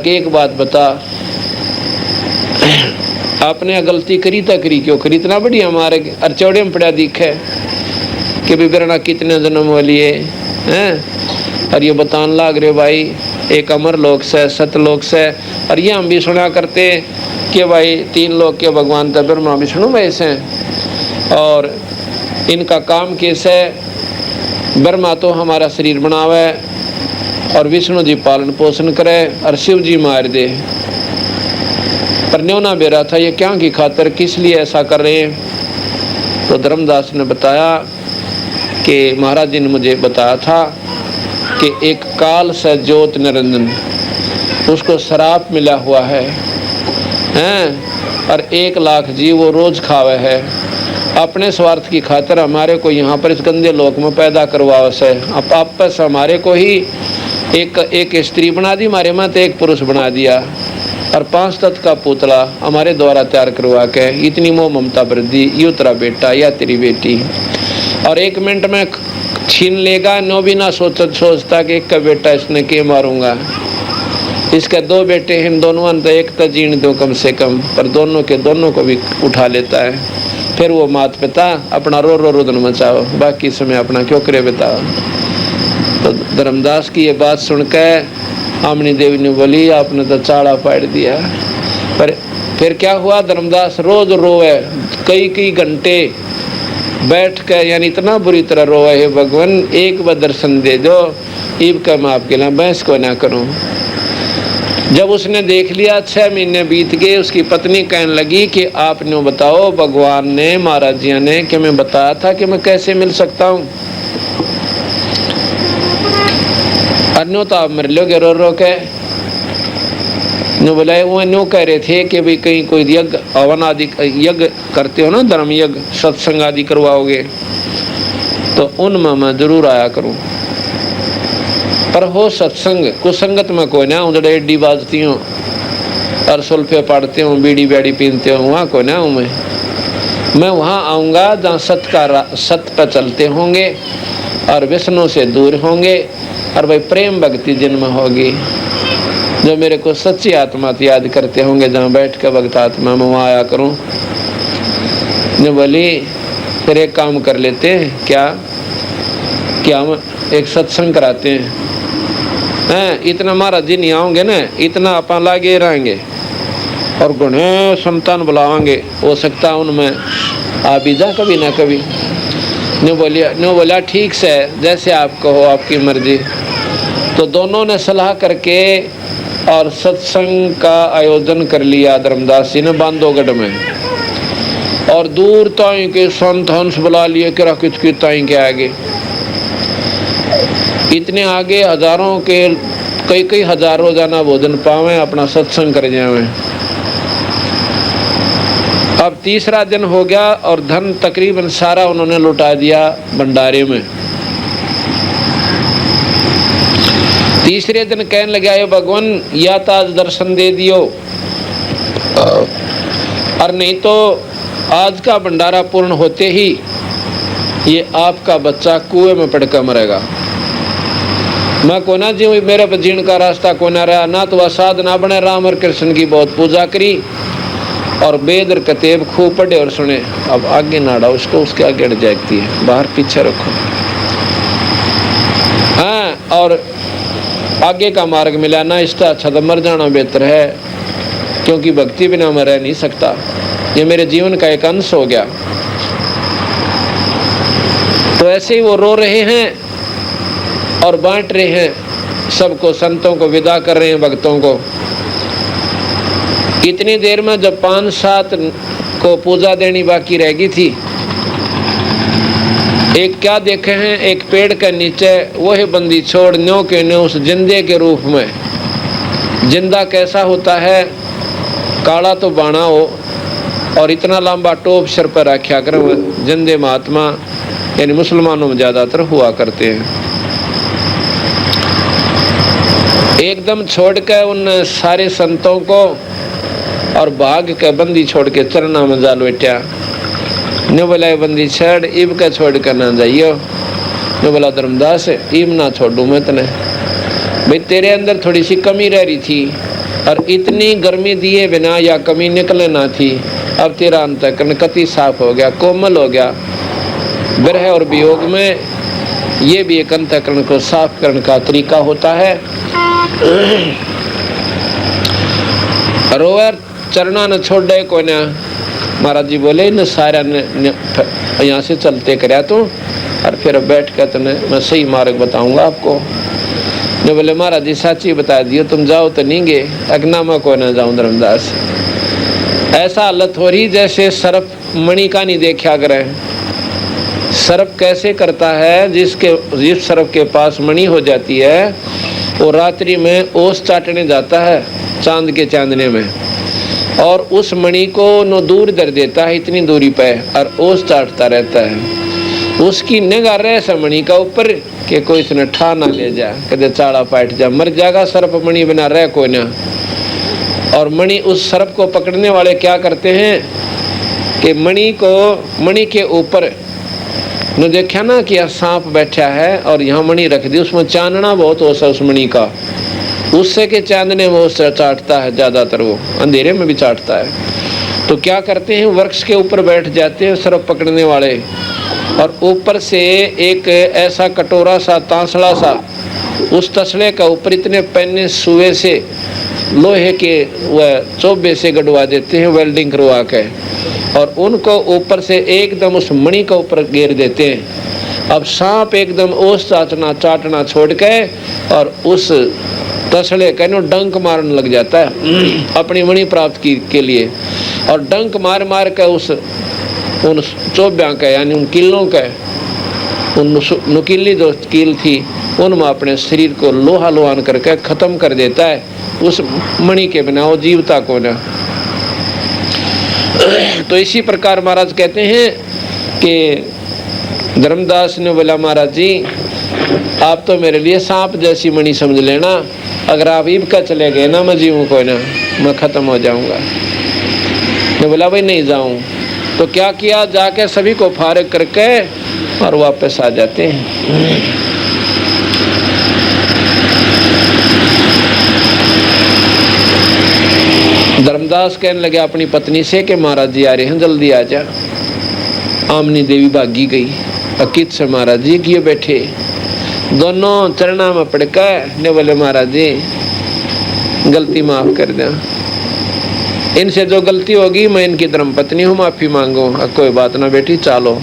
एक बात बता, आपने गलती करी तो करी क्यों करी, इतना बढ़िया हमारे अरचौड़े में पड़ा दिखे कि बिगड़ना कितने जन्म वाली हैं, और ये बतान लाग रहे भाई एक अमर लोक से सतलोक से। और ये हम भी सुना करते कि भाई तीन लोक के भगवान तो ब्रह्मा विष्णु महेश हैं, और इनका काम कैसे, ब्रह्मा तो हमारा शरीर बनावे और विष्णु जी पालन पोषण करे और शिव जी मार दे। पर न्योना बेरा था ये क्या की खातर, किस लिए ऐसा कर रहे हैं। तो धर्मदास ने बताया कि महाराज जी ने मुझे बताया था कि एक काल से ज्योत निरंजन उसको शराब मिला हुआ है और 1 लाख जीव वो रोज खावे है, अपने स्वार्थ की खातर हमारे को यहाँ पर इस गंदे लोक में पैदा करवावे से। अब आपस हमारे को ही एक स्त्री बना दी, हमारे मत एक पुरुष बना दिया, और 5 तत्व का पुतला हमारे द्वारा तैयार करवा के इतनी मोह ममता वृद्धि, यू तेरा बेटा या तेरी बेटी, और 1 मिनट में छीन लेगा, नो भी ना सोचता कि एक का बेटा इसने के मारूंगा, इसके 2 बेटे हैं, इन दोनों तो एक तो जीण दो कम से कम, पर दोनों के दोनों को भी उठा लेता है। फिर वो मात पिता अपना रो रो रुदन मचाओ, बाकी समय अपना क्यों करे बताओ। तो धर्मदास की ये बात सुनकर आमनी देवी ने बोली आपने तो चाड़ा पाड़ दिया। पर फिर क्या हुआ, धर्मदास रोज रोए, कई घंटे बैठ कर, यानी इतना बुरी तरह रोए, हे भगवान एक बार दर्शन दे दो, ईब का मैं आपके लिए बहस को ना करूं। जब उसने देख लिया 6 महीने बीत गए, उसकी पत्नी कहने लगी कि आपने बताओ, भगवान ने महाराज जी ने कि मैं बताया था कि मैं कैसे मिल सकता हूँ, अन्यों तो आप मर लोगे रो रो के। नो बोला वो न्यू कह रहे थे कि भाई कहीं कोई यज्ञ हवन आदि यज्ञ करते हो ना, धर्म यज्ञ सत्संग आदि करवाओगे तो उनमें मैं जरूर आया करूं, पर हो सत्संग कुसंगत में कोई ना उधर एडी बाजती हूँ, और सुल्फे पढ़ते हूँ, बीड़ी बैड़ी पीनते हूँ, वहाँ को ना हूँ मैं वहाँ आऊँगा जहाँ सत्य पर चलते होंगे और विष्णु से दूर होंगे, और भाई प्रेम भक्ति जिनमें होगी, जो मेरे को सच्ची आत्मा याद करते होंगे, जहाँ बैठ कर भक्त आत्मा में वहाँ आया करूँ। ने बोली फिर एक काम कर लेते हैं, क्या हम एक सत्संग कराते हैं, इतना महाराज जी नहीं आओगे ना, इतना अपन लागे रहेंगे और गुणे संतान बुलावांगे, हो सकता उनमें आ भी जा कभी ना कभी। ने बोला ठीक से, जैसे आप कहो, आपकी मर्जी। तो दोनों ने सलाह करके और सत्संग का आयोजन कर लिया धर्मदास जी ने बांधवगढ़ में, और दूर ताई के संत हंस बुला लिए कि किचकी ताई के आगे, इतने आगे हजारों के कई हजार रोजाना भोजन पावे, अपना सत्संग कर जावे। अब तीसरा दिन हो गया और धन तकरीबन सारा उन्होंने लुटा दिया भंडारे में। तीसरे दिन कहने लगे, आयो भगवान या तो आज दर्शन दे दियो, और नहीं तो आज का भंडारा पूर्ण होते ही ये आपका बच्चा कुएं में पड़कर मरेगा। मैं कोना जी मेरे पर जीण का रास्ता कोना रहा, ना तो वह साधना बने, राम और कृष्ण की बहुत पूजा करी और वेद और कतेब खूब पढ़े और सुने। अब आगे नाड़ा उसको उसके आगे अड़ जाती है, बाहर पीछे रखो। हाँ, और आगे का मार्ग मिला ना, इसका अच्छा तो मर जाना बेहतर है, क्योंकि भक्ति बिना मैं रह नहीं सकता, ये मेरे जीवन का एक अंश हो गया। तो ऐसे ही वो रो रहे हैं और बांट रहे हैं सबको, संतों को विदा कर रहे हैं, भक्तों को। इतनी देर में जब 5-7 को पूजा देनी बाकी रह गई थी, एक क्या देखे हैं, एक पेड़ के नीचे वही बंदी छोड़ न्यो के न्यो उस जिंदे के रूप में। जिंदा कैसा होता है, काला तो बाणा हो और इतना लंबा टोप सर पर रखा कर, जिंदे महात्मा यानी मुसलमानों में ज्यादातर हुआ करते हैं। एकदम छोड़ के उन सारे संतों को और भाग के बंदी छोड़ के चरना में जा बैठा। ने बोला बंदी छड़ इब का छोड़ कर ना जाइयो। ने बोला धर्मदास इब ना छोड़ू मैं तने, भाई तेरे अंदर थोड़ी सी कमी रह रही थी और इतनी गर्मी दिए बिना या कमी निकले ना थी। अब तेरा अंतःकरण कति साफ हो गया, कोमल हो गया। विरह और वियोग में ये भी एक अंतःकरण को साफ करने का तरीका होता है। रोवर चरना न छोड़ दे को ना, महाराज जी बोले न सारा यहाँ से चलते कराया तू, और फिर बैठ कर तुमने मैं सही मार्ग बताऊंगा आपको। जो बोले महाराज जी साची बता दियो, तुम जाओ तो नहीं गे, अगना मैं को ना जाऊं धर्मदास। ऐसा हालत हो रही जैसे सर्प मणि का नहीं देखा करे। सर्प कैसे करता है, जिस सर्प के पास मणि हो जाती है वो रात्रि में ओस चाटने जाता है चांद के चांदने में, और उस मणि को नो दूर दर देता है इतनी दूरी पे, और ओस चाटता रहता है। उसकी निगाह रहे मणि का ऊपर कि कोई इसने ठा ना ले जा, कदे चाड़ा पाट जा, मर जाएगा सर्प मणि बिना रह कोई ना। और मणि उस सर्प को पकड़ने वाले क्या करते हैं कि मणि के ऊपर ने देखा ना कि यहाँ सांप बैठा है और यहाँ मणि रख दी, उसमें चांदना बहुत हो सा उस मणि का, उससे के चांदने में उससे चाटता है, ज्यादातर वो अंधेरे में भी चाटता है। तो क्या करते हैं, वृक्ष के ऊपर बैठ जाते हैं सर्प पकड़ने वाले, और ऊपर से एक ऐसा कटोरा सा तांसड़ा सा, उस तसले का ऊपर इतने पैने सुए से लोहे के वह चोबे से गड़वा देते हैं, वेल्डिंग करवा के, और उनको ऊपर से एकदम उस मणि के ऊपर घेर देते हैं। अब सांप एकदम ओस चाटना छोड़ के और उस तसले का डंक मारने लग जाता है अपनी मणि प्राप्त के लिए, और डंक मार मार के उन चोब्या का यानी उन किलों का, उन नुकीली जो कील थी उनमें अपने शरीर को लोहा लोहान करके खत्म कर देता है। उस मणि के बिना वो जीवता को ना। तो इसी प्रकार महाराज कहते हैं कि धर्मदास ने बोला महाराज जी आप तो मेरे लिए सांप जैसी मणि समझ लेना, अगर आप ईब का चले गए ना मैं जीवूं कोई ना। मैं ख़त्म हो जाऊंगा। मैं बोला भाई नहीं जाऊं। तो क्या किया, जाके सभी को फारिग करके और वापस आ जाते हैं। धर्मदास कहने लगे अपनी पत्नी से कि महाराज जी आ रहे हैं, जल्दी आ जा। आमनी देवी भागी गई अकीत से महाराज जी किए बैठे, दोनों चरणा में पड़कर ने बोले महाराज जी गलती माफ कर दें, इनसे जो गलती होगी मैं इनकी धर्मपत्नी हूँ, माफी मांगो। कोई बात ना बेटी, चलो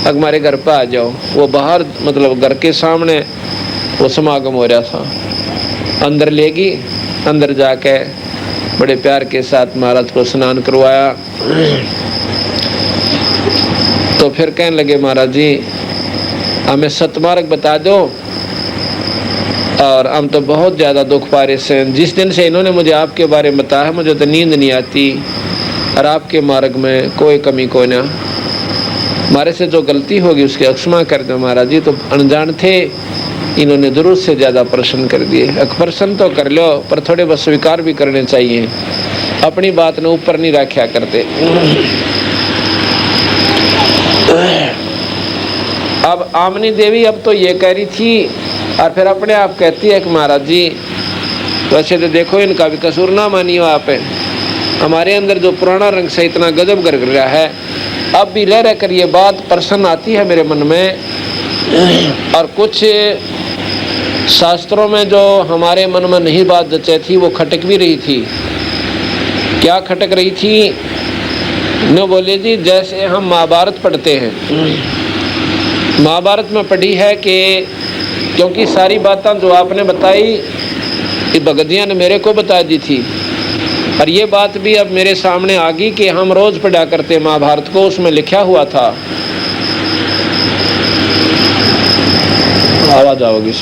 हमारे घर पर आ जाओ। वो बाहर मतलब घर के सामने वो समागम हो रहा था, अंदर लेगी, अंदर जाके बड़े प्यार के साथ महाराज को स्नान करवाया। तो फिर कहने लगे महाराज जी हमें सतमार्ग बता दो, और हम तो बहुत ज़्यादा दुख पा रहे हैं। जिस दिन से इन्होंने मुझे आपके बारे में बताया मुझे तो नींद नहीं आती, और आपके मार्ग में कोई कमी कोई ना, हमारे से जो गलती होगी उसकी क्षमा कर दो महाराज जी। तो अनजान थे, इन्होंने जरूरत से ज़्यादा प्रश्न कर दिए। प्रश्न तो कर लो पर थोड़े बहुत स्वीकार भी करने चाहिए, अपनी बात ने ऊपर नहीं रखा करते। अब आमनी देवी अब तो ये कह रही थी और फिर अपने आप कहती है कि महाराज जी वैसे तो देखो इनका भी कसूर ना मानियो आप, हमारे अंदर जो पुराना रंग से इतना गजब कर रहा है, अब भी रह कर ये बात प्रसन्न आती है मेरे मन में। और कुछ शास्त्रों में जो हमारे मन में नहीं बात जचे थी वो खटक भी रही थी। क्या खटक रही थी? न बोले जी जैसे हम महाभारत पढ़ते हैं, महाभारत में पढ़ी है कि क्योंकि सारी बातें जो आपने बताई ये भगत जी ने मेरे को बता दी थी, और ये बात भी अब मेरे सामने आ गई कि हम रोज पढ़ा करते महाभारत को, उसमें लिखा हुआ था, आवाज आओगी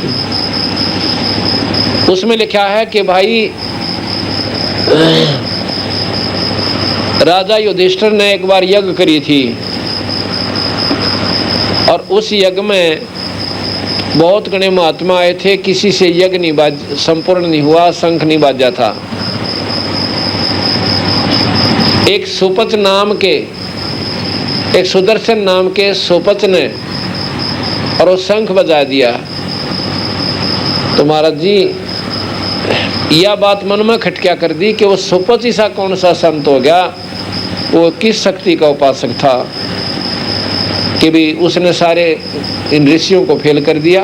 उसमें लिखा है कि भाई राजा युधिष्ठिर ने एक बार यज्ञ करी थी, और उस यज्ञ में बहुत गणे महात्मा आए थे, किसी से यज्ञ नहीं संपूर्ण नहीं हुआ, शंख नहीं बाजा था। एक सुपच नाम के, एक सुदर्शन नाम के सुपच ने और वो शंख बजा दिया। तो महाराज जी यह बात मन में खटक्या कर दी कि वो सुपच सा कौन सा संत हो गया, वो किस शक्ति का उपासक था कि भी उसने सारे इन ऋषियों को फेल कर दिया।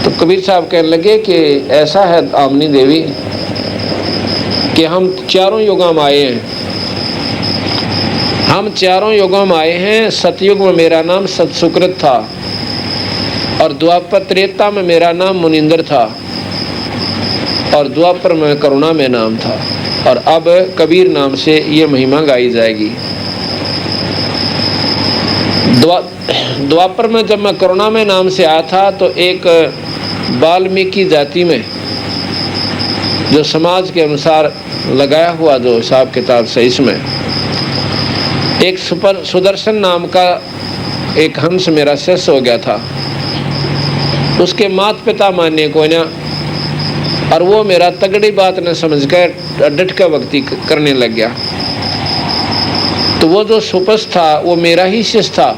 तो कबीर साहब कहने लगे कि ऐसा है आमनी देवी कि हम चारों युगों में आए हैं, हम चारों युगों में आए हैं। सतयुग में मेरा नाम सतसुकृत था, और द्वापर त्रेता में मेरा नाम मुनिंदर था, और द्वापर में करुणा में नाम था, और अब कबीर नाम से ये महिमा गाई जाएगी। द्वापर में जब मैं करुणा में नाम से आया था तो एक वाल्मीकि जाति में जो समाज के अनुसार लगाया हुआ जो हिसाब किताब से, इसमें एक सुदर्शन नाम का एक हंस मेरा शिष्य हो गया था, उसके माता पिता मानने को ना, और वो मेरा तगड़ी बात न समझकर डटका भक्ति करने लग गया। तो वो जो सुपस था वो मेरा ही शिष्य था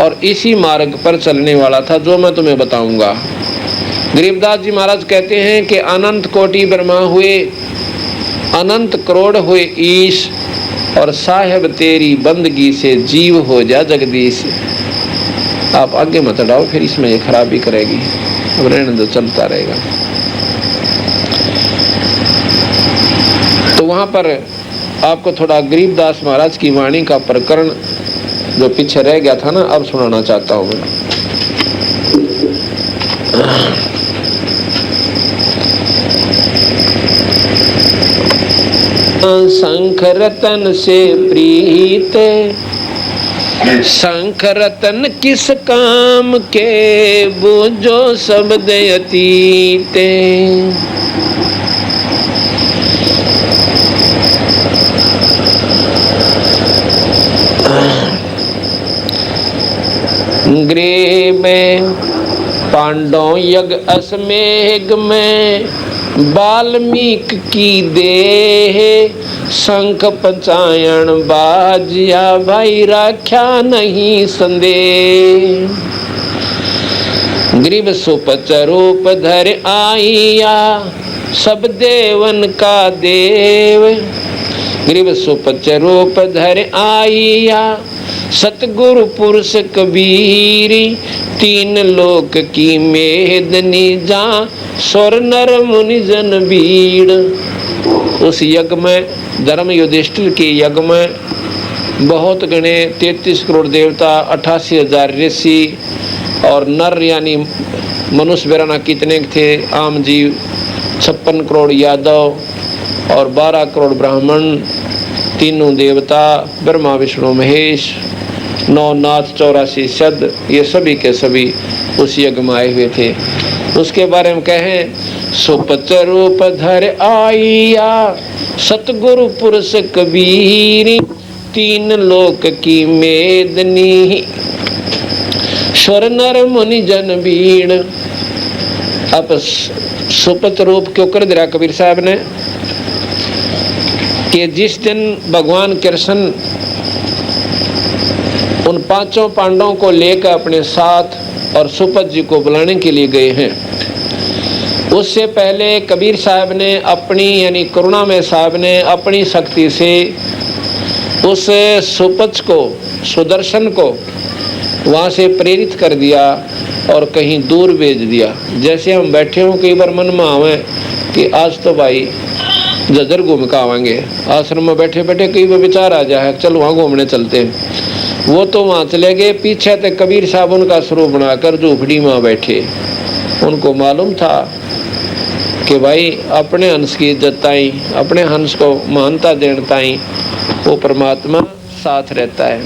और इसी मार्ग पर चलने वाला था जो मैं तुम्हें बताऊंगा। गरीबदास जी महाराज कहते हैं कि अनंत कोटि ब्रह्मा हुए, अनंत करोड़ हुए ईश, और साहेब तेरी बंदगी से जीव हो जा जगदीश। आप आगे मत डाओ, फिर इसमें ये खराबी करेगी, अब रहने दो, चलता रहेगा। तो वहाँ पर आपको थोड़ा गरीबदास महाराज की वाणी का प्रकरण जो पीछे रह गया था ना, अब सुनाना चाहता हूँ मैं। शंख रतन से प्रीत, शंख रतन किस काम के, बूझो शब्द अतीते। गृह में पांडव यज्ञ अश्वमेघ में, वाल्मीकि की देह शंख पंचायन बाजिया, भाई राख्या नहीं संदेह। ग्रीव सुपच रूप धर आइया, सब देवन का देव। ग्रीव सुपच रूप धर आइया, सतगुरु पुरुष कबीरी, तीन लोक की मेदनी जा, स्वर नर मुनि जन बीड़। उस यज्ञ में, धर्म युधिष्ठिर के यज्ञ में बहुत गणे 33 करोड़ देवता, 88,000 ऋषि और नर यानी मनुष्य बेराना कितने थे, आम जीव 56 करोड़ यादव और 12 करोड़ ब्राह्मण, तीनों देवता ब्रह्मा विष्णु महेश, 9 नाथ 84 सद, ये सभी के सभी उस यज्ञ में आए हुए थे। उसके बारे में कहें, सुपच रूप धर आइया, सतगुरु पुरुष कबीरी, तीन लोक की मेदनी, स्वर नर मुनि जन बीड़। अब सुपच रूप क्यों कर दिया कबीर साहब ने, कि जिस दिन भगवान कृष्ण उन 5 पांडवों को लेकर अपने साथ और सुपच जी को बुलाने के लिए गए हैं, उससे पहले कबीर साहब ने अपनी यानी करुणामय साहब ने अपनी शक्ति से उस सुपच को, सुदर्शन को वहाँ से प्रेरित कर दिया और कहीं दूर भेज दिया। जैसे हम बैठे हों, कई बार मन में आवे कि आज तो भाई जजर घूम कर आवेंगे, आश्रम में बैठे बैठे कई बार विचार आ जाए चल वहाँ घूमने चलते हैं। वो तो वहाँ चले गए, पीछे तक कबीर साहब उनका स्वरूप बनाकर झोपड़ी में बैठे। उनको मालूम था कि भाई अपने हंस की इज्जत ताई, अपने हंस को मानता देने ताई वो परमात्मा साथ रहता है।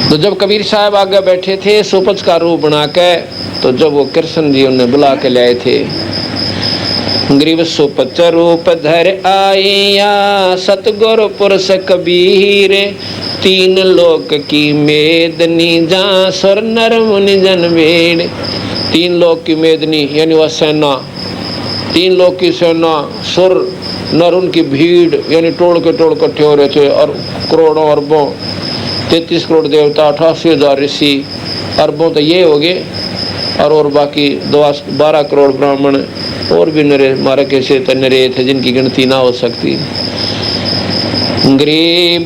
तो जब कबीर साहब आगे बैठे थे सुपच का रूप बना के, तो जब वो कृष्ण जी उन्हें बुला के लाए थे, ग्रीव सुपच रूप धर आइया, सतगुरु पुरुष कबीर, तीन लोक की मेदनी जा, स्वर नर मुनि जन बीड़। 3 लोक की मेदनी यानी वह सेना, 3 लोक की सेना, सुर नर उनकी भीड़ यानी टोल के टोल इकट्ठे हो रहे थे, और करोड़ों अरबों 33 करोड़ देवता, 88,000 ऋषि, अरबों तो ये हो गए, और बाकी 12 करोड़ ब्राह्मण और भी नरे मारे कैसे तो नरे थे जिनकी गिनती ना हो सकती। ग्रीव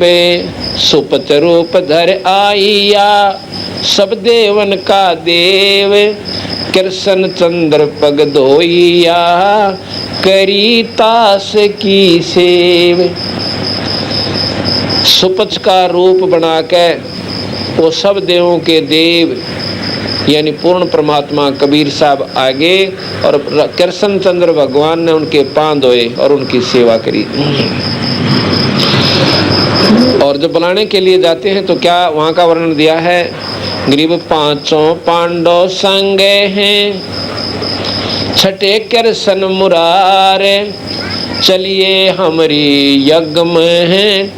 सुपच रूप धर आइया, सब देवन का देव, कृष्ण चंद्र पग धोइया, करी तास की सेव। सुपच का रूप बना के वो सब देवों के देव यानी पूर्ण परमात्मा कबीर साहब आगे, और कृष्ण चंद्र भगवान ने उनके पांव धोए और उनकी सेवा करी। और जब बुलाने के लिए जाते हैं तो क्या वहाँ का वर्णन दिया है, ग्रीव 5 पांडव संग हैं, छठे कृष्ण मुरारे, चलिए हमारी यज्ञ में हैं,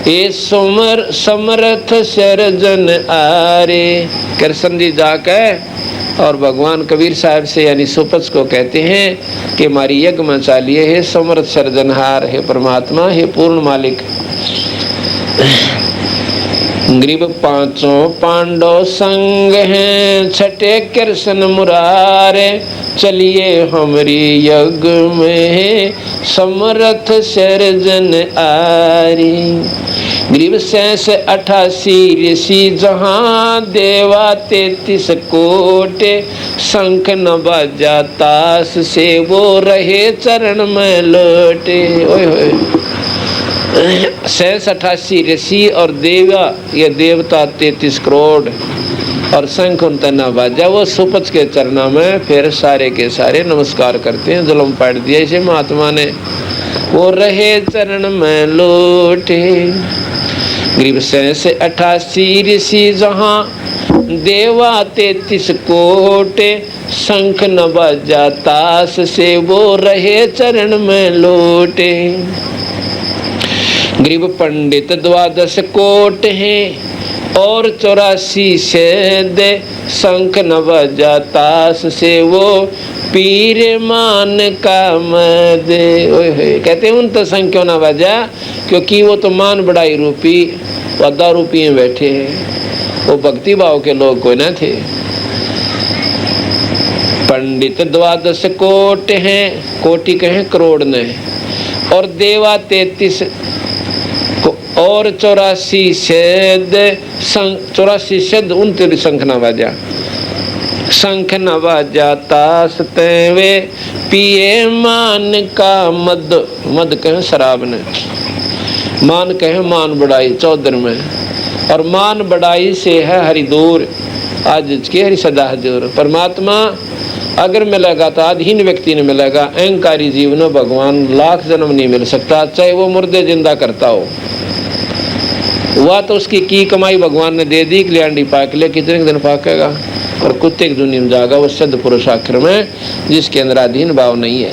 ये समर्थ सर्जन आरे। कृष्ण जी जाकर और भगवान कबीर साहब से यानी सुपच को कहते हैं कि हमारी यज्ञ में चालिए, हे समर्थ सर्जनहार, हे परमात्मा, हे पूर्ण मालिक। ग्रीव 5 पांडव संग हैं, छठे कृष्ण मुरारे, चलिए हमारी यज्ञ में समर्थ सर्जन आरी। ग्रीव 88 ऋषि जहाँ, देवा 33 कोटि, शंख न बाजा तास से वो रहे चरण में लोटे। ओए होए 88 ऋषि और देवा ये देवता 33 करोड़ और शंख उनका न बाजा, वो सुपच के चरणों में फिर सारे के सारे नमस्कार करते हैं। जुल्म पाट दिया इसे महात्मा ने, वो रहे चरण में लोटे। ग्रीव 88 ऋषि जहाँ, देवा 33 कोटि, शंख न बाजा तास से वो रहे चरण में लोटे। ग्रीव पंडित 12 कोट हैं, और 84 से दे शंख न बजा ताश से वो पीर मान का मदे। कहते हैं उन तो शंख क्यों ना बजा, क्योंकि वो तो मान बड़ाई रूपी 10 रूपये बैठे हैं, वो भक्ति भाव के लोग कोई ना थे। पंडित 12 कोट हैं, कोटि कहें करोड़ ने, और देवा 33 और 84 शब्द 84 शब्द 29 शंख न बजा। शंख न बजा ताश तेवे पिए मान का मद। मद कहें शराब ने, मान कहें मान बढ़ाई 14 में, और मान बढ़ाई से है हरि दूर, आज के हरि सदा हजूर। परमात्मा अगर मिलेगा तो अधीन व्यक्ति ने मिलेगा, अहंकारी जीवन में भगवान लाख जन्म नहीं मिल सकता, चाहे वो मुर्दे जिंदा करता हो। वह तो उसकी की कमाई भगवान ने दे दी, कल्याणी पाक ले कितने दिन पाकेगा, और कुत्ते की दुनिया में जाएगा वो सिद्ध पुरुष आखिर में, जिसके अंदर अधीन भाव नहीं है।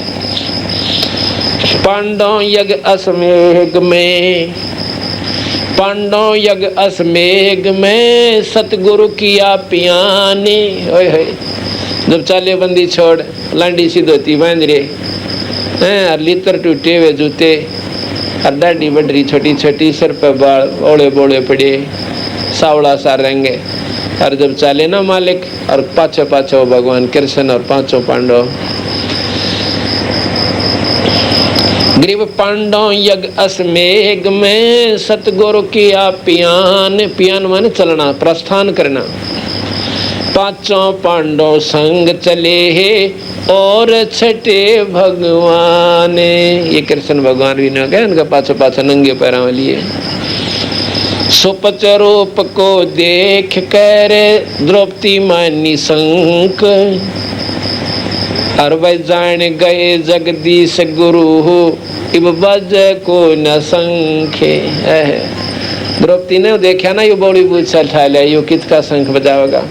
पांडव यज्ञ असमेघ में, पांडव यज्ञ असमेघ में सतगुरु किया पियाने। ओए होए, जब चाले बंदी छोड़ लांडी सी धोती बांध रहे, लितर टूटे हुए जूते, और दाढ़ी बढ़ी छोटी छोटी, सिर पर बाल ओले बोले पड़े, सावड़ा सा रंग, और जब चाले ना मालिक, और पाछो पाछो भगवान कृष्ण और 5 पांडव। ग्रीव पांडव यज्ञ असमेघ में सतगुरु किया पियान। पियान माने चलना, प्रस्थान करना। 5 पांडव संग चले है और छठे भगवान। ये कृष्ण भगवान भी ना गए, उनका पाछा पाछा नंगे पैरों लिए। सुपच रूप को देख कर द्रौपदी मानी शंक, और वह जान गए जगदीश गुरु इब बज को न संखे। द्रौपदी ने देखा ना, ये बड़ी बूझ उठा लिया, ये कित का शंख बजावेगा।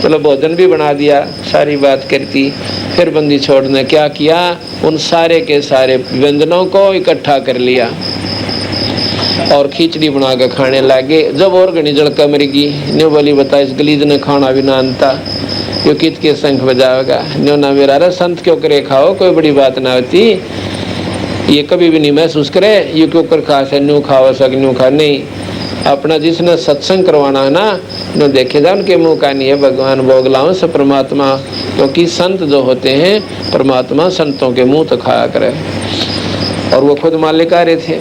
चलो भोजन भी बना दिया, सारी बात करती। फिर बंदी छोड़ने क्या किया, उन सारे के सारे व्यंजनों को इकट्ठा कर लिया और खिचड़ी बना के खाने लगे। जब और घनी जड़का मरेगी, न्यू बोली बता इस गलीज ने खाना भी ना अंता, यो कित के शंख बजावेगा। न्यू ना मेरा रे संत क्यों करे खाओ, कोई बड़ी बात ना होती, ये कभी भी नहीं महसूस करे ये क्यों कर खा से न्यू खाओ सक न्यू खा नहीं। अपना जिसने सत्संग करवाना है ना, न देखेगा उनके मुँह का नहीं है भगवान भोगलाओं से परमात्मा, क्योंकि संत जो होते हैं परमात्मा संतों के मुँह तो खाया करे, और वो खुद मालिक आ रहे थे।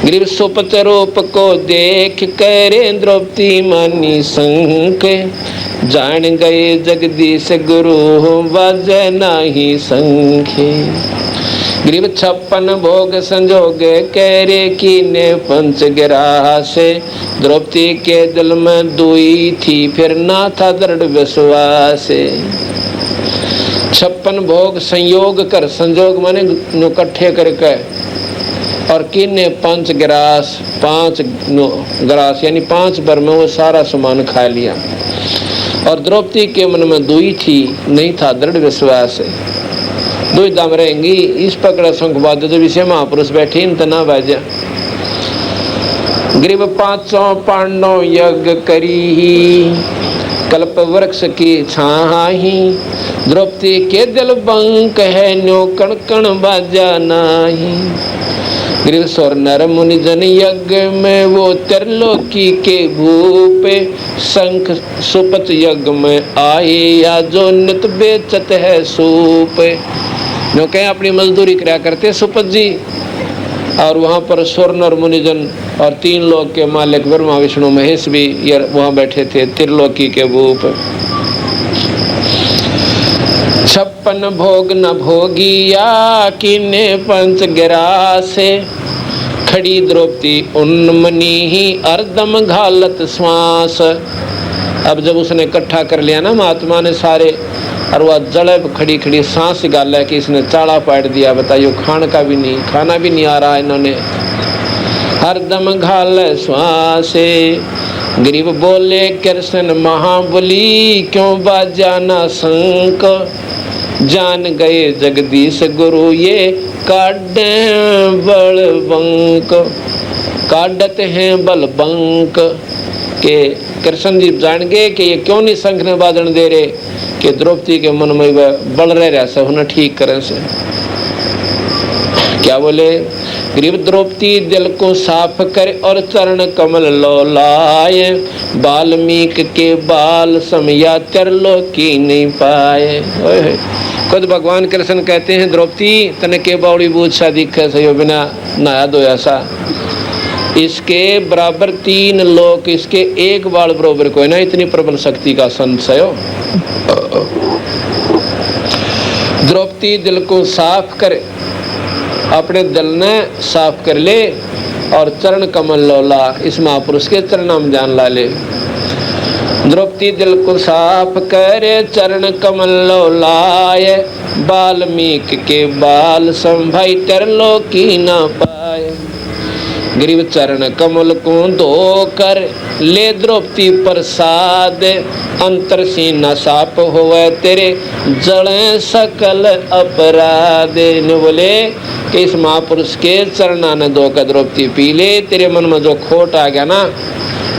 ग्रीव सुपत रूप को देख करे द्रौपदी मानी शंख, जान गए जगदीश गुरु बज नाही शंखे। ग्रीव 56 भोग संजोग करे कीने पंच गिरासे, द्रौपदी के दिल में दुई थी फिर ना था दृढ़ विश्वास। 56 भोग संयोग कर, संजोग माने इकट्ठे करके, और कीने 5 गिरास, 5 गिरास यानी 5 बार में वो सारा सामान खा लिया। और द्रौपदी के मन में दुई थी, नहीं था दृढ़ विश्वास। दो दाम रहेंगी इस पकड़ा शंख बाद जब इसे महापुरुष बैठे तना बाजा। ग्रीव 5 पांडव यज्ञ करी, कल्प वृक्ष की छाही, द्रौपदी के दिल बंक है न्यो कण कण बाजा नाही। ग्रीव स्वर नर मुनि जन यज्ञ में वो त्रिलोकी के भूप, शंख सुपत यज्ञ में आए या जो नित बेचत है सूप। जो कहें अपनी मजदूरी कराया करते सुपत जी, और वहाँ पर स्वर नर मुनिजन और 3 लोक के मालिक ब्रह्मा विष्णु महेश भी वहाँ बैठे थे, त्रिलोकी के भूप। 56 भोग न भोगिया किने 5 गिरासे, खड़ी द्रौपदी उन्मनी ही अर्दम घालत श्वास। अब जब उसने इकट्ठा कर लिया ना महात्मा ने सारे, और वह जड़ब खड़ी खड़ी सांस गाला कि इसने चाड़ा पाट दिया। बताइयो खाना भी नहीं आ रहा इन्होंने। हरदम घाल श्वासे, गरीब बोले कृष्ण महाबली क्यों बाजा ना शंख, जान गए जगदीश गुरु ये काटे बल बंक। काटते हैं बल बंक, कि कृष्ण जी जान गए कि ये क्यों नहीं शंख ने बाजन दे रहे, कि द्रौपदी के मन में बल रहे से उन्हें ठीक करें से। क्या बोले, ग्रीव द्रौपदी दिल को साफ करे और चरण कमल लो लाए, वाल्मीकि के बाल समया तरलो की नहीं पाए। खुद भगवान कृष्ण कहते हैं, द्रौपदी तने के बावड़ी बूझ सा दिखे सयो बिना नहाया धोया सा, इसके बराबर 3 लोक इसके एक बाल बराबर कोई ना, इतनी प्रबल शक्ति का संशय हो। द्रौपदी दिल को साफ करे, अपने दिल ने साफ कर ले और चरण कमल लोला, इस महापुरुष के चरणाम जान ला ले। द्रौपदी दिल को साफ करे चरण कमल लोलाए, वाल्मीकि के बाल संभाई तरलो की ना पाए। ग्रीव चरण कमल को धो कर ले द्रौपदी प्रसाद, अंतर से न साप होवे तेरे जड़े सकल अपराध। ने बोले कि इस महापुरुष के चरणा ने धोकर द्रौपदी पी ले, तेरे मन में जो खोट आ गया ना,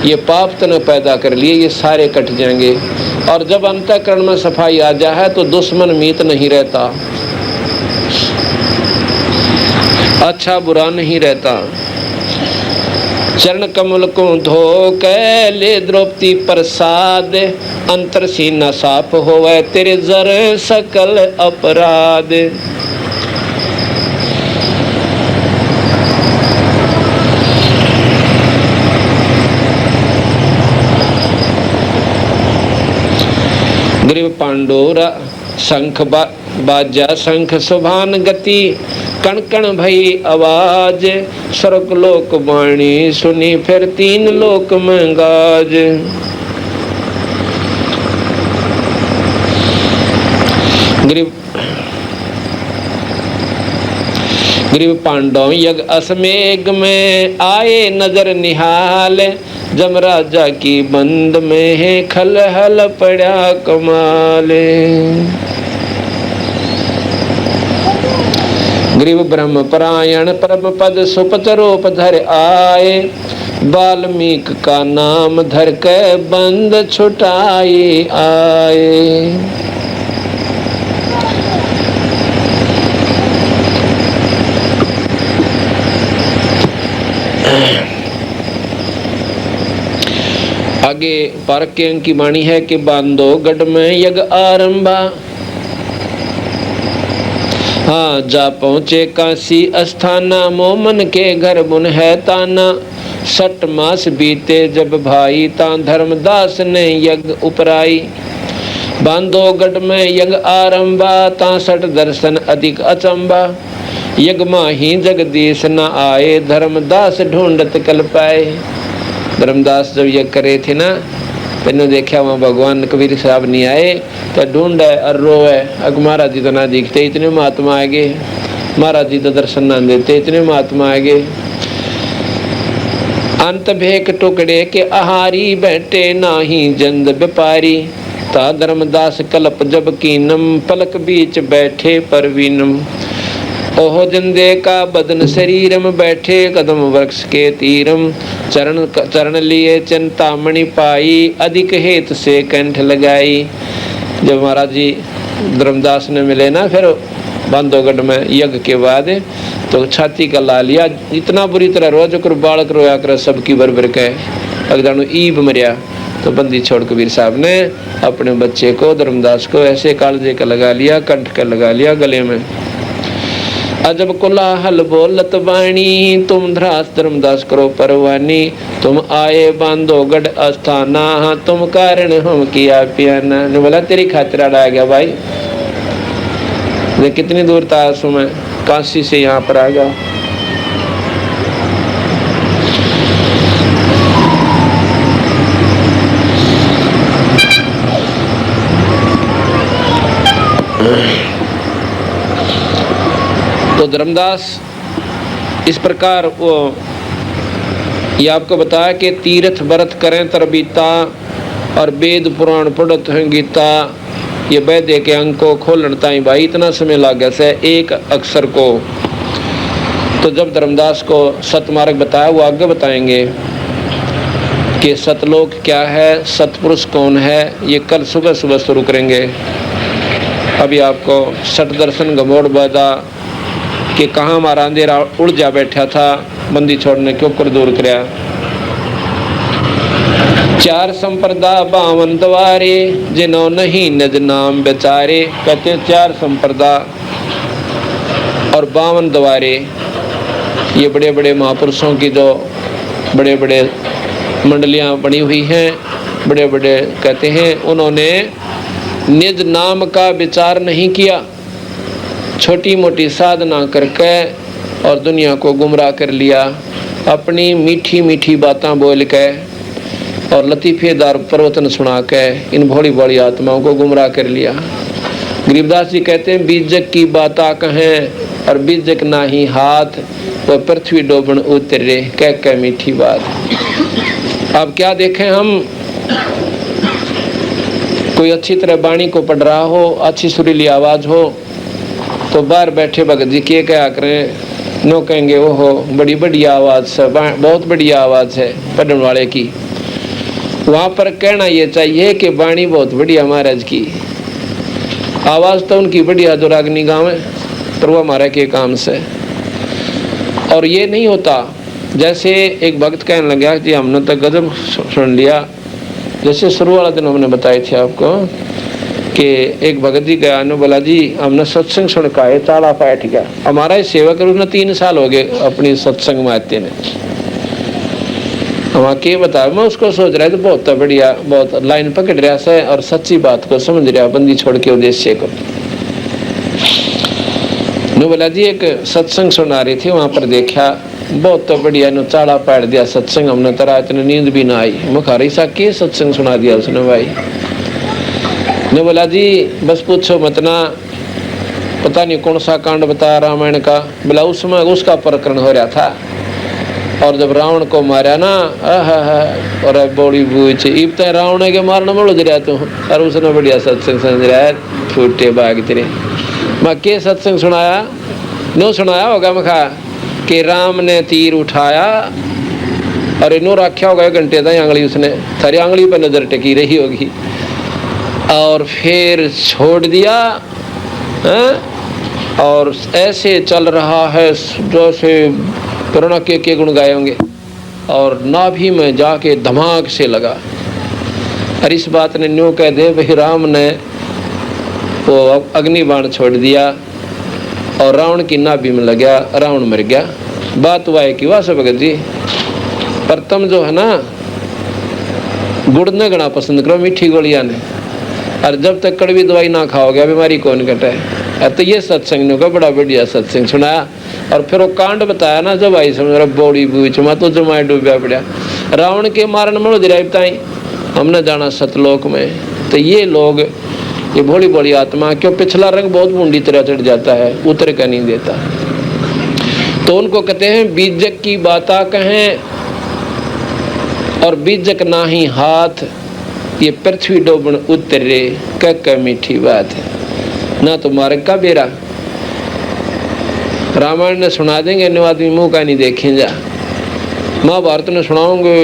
ये पाप तने पैदा कर लिए, ये सारे कट जाएंगे। और जब अंतःकरण में सफाई आ जाए तो दुश्मन मीत नहीं रहता, अच्छा बुरा नहीं रहता। चरण कमल को धो के ले द्रौपदी प्रसाद, अंतर से न साफ होवे तेरे जर सकल अपराध। ग्रीव पांडोरा शंख बाजा शंख सुभान गति, कण कण भई आवाज, स्वर्ग लोक वाणी सुनी फिर 3 लोक में गाज। ग्रीव पांडव यज्ञ अश्वमेघ में आए नजर निहाल, जमराजा की बंद में है खल हल पड़ा कमाले। ग्रीव ब्रह्म परायण परम पद सुपत रूप धर आए, वाल्मीकि का नाम धर के बंद छुटाए आए। आगे पारक के अंक की वाणी है कि बांधो गढ़ में यज्ञ आरंभा, हाँ जा पहुँचे काशी अस्थाना, मोमन के घर बुन है ताना। 6 मास बीते जब भाई ता धर्मदास ने यज्ञ उपराई, बांधो गढ़ में यज्ञ आरंभा, ता 6 दर्शन अधिक अचंबा। यज्ञ माही जगदीश न आए, धर्मदास ढूंढत कल पाए। धर्मदास जब यज्ञ करे थे ना, मैंने देखा वहाँ भगवान कबीर साहब नहीं आए तो ढूंढ है और रोए, अग महाराज जी तो ना दिखते, इतने महात्मा आगे, महाराज जी तो दर्शन ना देते, इतने महात्मा आगे। अंत भेक टुकड़े के आहारी, बैठे नाही जंद व्यापारी, ता धर्मदास कल्प जब कीनम, पलक बीच बैठे परवीनम। ओहो जंदे का बदन शरीरम, बैठे कदम वृक्ष के तीरम। चरण लिए चिंतामणि पाई, अधिक हेत से कंठ लगाई। जब महाराज जी धर्मदास ने मिले ना फिर बांधोगढ़ में यज्ञ के बाद, तो छाती का ला लिया, इतना बुरी तरह रोज कर बालक रोया कर सबकी बरबर के अगदानु ईब मरिया। तो बंदी छोड़ कबीर साहब ने अपने बच्चे को धर्मदास को ऐसे कालजे का लगा लिया, कंठ का लगा लिया गले में। अजब कोलाहल बोलत वाणी, तुम ध्रास धर्मदास करो परवानी। तुम आए बांधोगढ़ अस्थाना, तुम कारण हम किया पियाना। ने बोला तेरी खातिर आ गया भाई, कितनी दूर था मैं काशी से यहाँ पर आ गया। तो धर्मदास इस प्रकार वो ये आपको बताया कि तीर्थ व्रत करें तरबीता और वेद पुराण पढ़त हैं गीता, ये वैद्य के अंक को खोलन ताई भाई इतना समय लग गया से एक अक्षर को। तो जब धर्मदास को सतमार्ग बताया वो आगे बताएंगे कि सतलोक क्या है, सतपुरुष कौन है, ये कल सुबह सुबह शुरू करेंगे। अभी आपको सठ दर्शन गमोड़ बदा कि कहाँ हमारा अंधेरा उड़ जा बैठा था, बंदी छोड़ने के ऊपर दूर कराया। चार संप्रदा बावन द्वारे, जिन्हों नहीं निज नाम बेचारे। कहते चार संप्रदा और 52 द्वारे, ये बड़े बड़े महापुरुषों की जो बड़े बड़े मंडलियां बनी हुई हैं, बड़े बड़े कहते हैं, उन्होंने निज नाम का विचार नहीं किया, छोटी मोटी साधना करके और दुनिया को गुमराह कर लिया, अपनी मीठी मीठी बातें बोल के और लतीफेदार प्रवचन सुना के इन भोली भोली आत्माओं को गुमराह कर लिया। गरीबदास जी कहते हैं बीजक की बाता कहें और बीजक ना ही हाथ, वह पृथ्वी डोबन उतरे, कह मीठी बात। अब क्या देखें हम, कोई अच्छी तरह वाणी को पढ़ रहा हो, अच्छी सुरीली आवाज हो, तो बाहर बैठे भगत जी क्या करें, नो कहेंगे ओहो बड़ी बढ़िया आवाज है, बहुत बढ़िया आवाज है पढ़ने वाले की। वहां पर कहना ये चाहिए कि वाणी बहुत बढ़िया महाराज की, आवाज तो उनकी बढ़िया जो रागनी गाँव है, पर वो हमारे के काम से। और ये नहीं होता, जैसे एक भक्त कहने लगा कि हमने तो गजब सुन लिया, जैसे शुरू वाला दिन हमने बताए थे आपको कि एक भगत जी गया, बोला जी हमने सत्संग सुन का है, ताला बैठ गया। हमारा ही सेवा करूँ ना 3 साल हो गए अपनी सत्संग में आते ने, वहाँ के बता, मैं उसको सोच रहा था बहुत बढ़िया, बहुत लाइन पकड़ रहा से और सच्ची बात को समझ रहा, बंदी छोड़ के उद्देश्य को। नो बोला जी एक सत्संग सुना रही थी, वहां पर देखा बहुत बढ़िया, नो चाड़ा पाड़ दिया सत्संग, हमने तरह इतनी नींद भी ना आई। मुखारी सा के सत्संग सुना दिया उसने भाई। ने बोला जी बस पूछो मत ना, पता नहीं कौन सा कांड बता रामायण का, बोला उसमें उसका प्रकरण हो रहा था, और जब रावण को मारा ना, और बड़ी बूझ इब रावण के मारना में उलझ रहा तू, और उसने बढ़िया सत्संग समझ रहा है, फूटे बाग तेरे। मैं के सत्संग सुनाया, नो सुनाया होगा मखा कि राम ने तीर उठाया और इनो रखा होगा 1 घंटे तक आंगली, उसने थारी आंगली पर नजर टिकी रही होगी, और फिर छोड़ दिया और ऐसे चल रहा है जैसे करुणा के गुण गाए होंगे, और नाभि में जाके धमाक से लगा। और इस बात ने न्यू कह दे भाई राम ने वो अग्निबाण छोड़ दिया और रावण की नाभि में लग गया, रावण मर गया। बात हुआ है कि वाह भगत जी, पर तुम जो है ना गुड़ ने गणा पसंद करो मीठी गोलियां ने, और जब तक कड़वी दवाई ना खाओगे बीमारी कौन कटे। तो ये सत्संग ने का बड़ा बढ़िया सत्संग सुनाया, और फिर वो कांड बताया ना, जब आई समझ रहा बौड़ी बूच मैं तो जमाए डूबा पड़ा, रावण के मारन में बताई हमने जाना सतलोक में। तो ये लोग, ये भोली भोली आत्मा, क्यों पिछला रंग बहुत बूंदी तरह चढ़ जाता है, उतर का नहीं देता, तो उनको कहते हैं बीजक की बाता कहें और बीजक ना ही हाथ, ये पृथ्वी डोबन उतरे, कह मीठी बात है ना, तो मार्ग का बेरा। रामायण ने सुना देंगे, नो आदमी मुंह का नहीं देखेंगे, महाभारत ने सुनाओगे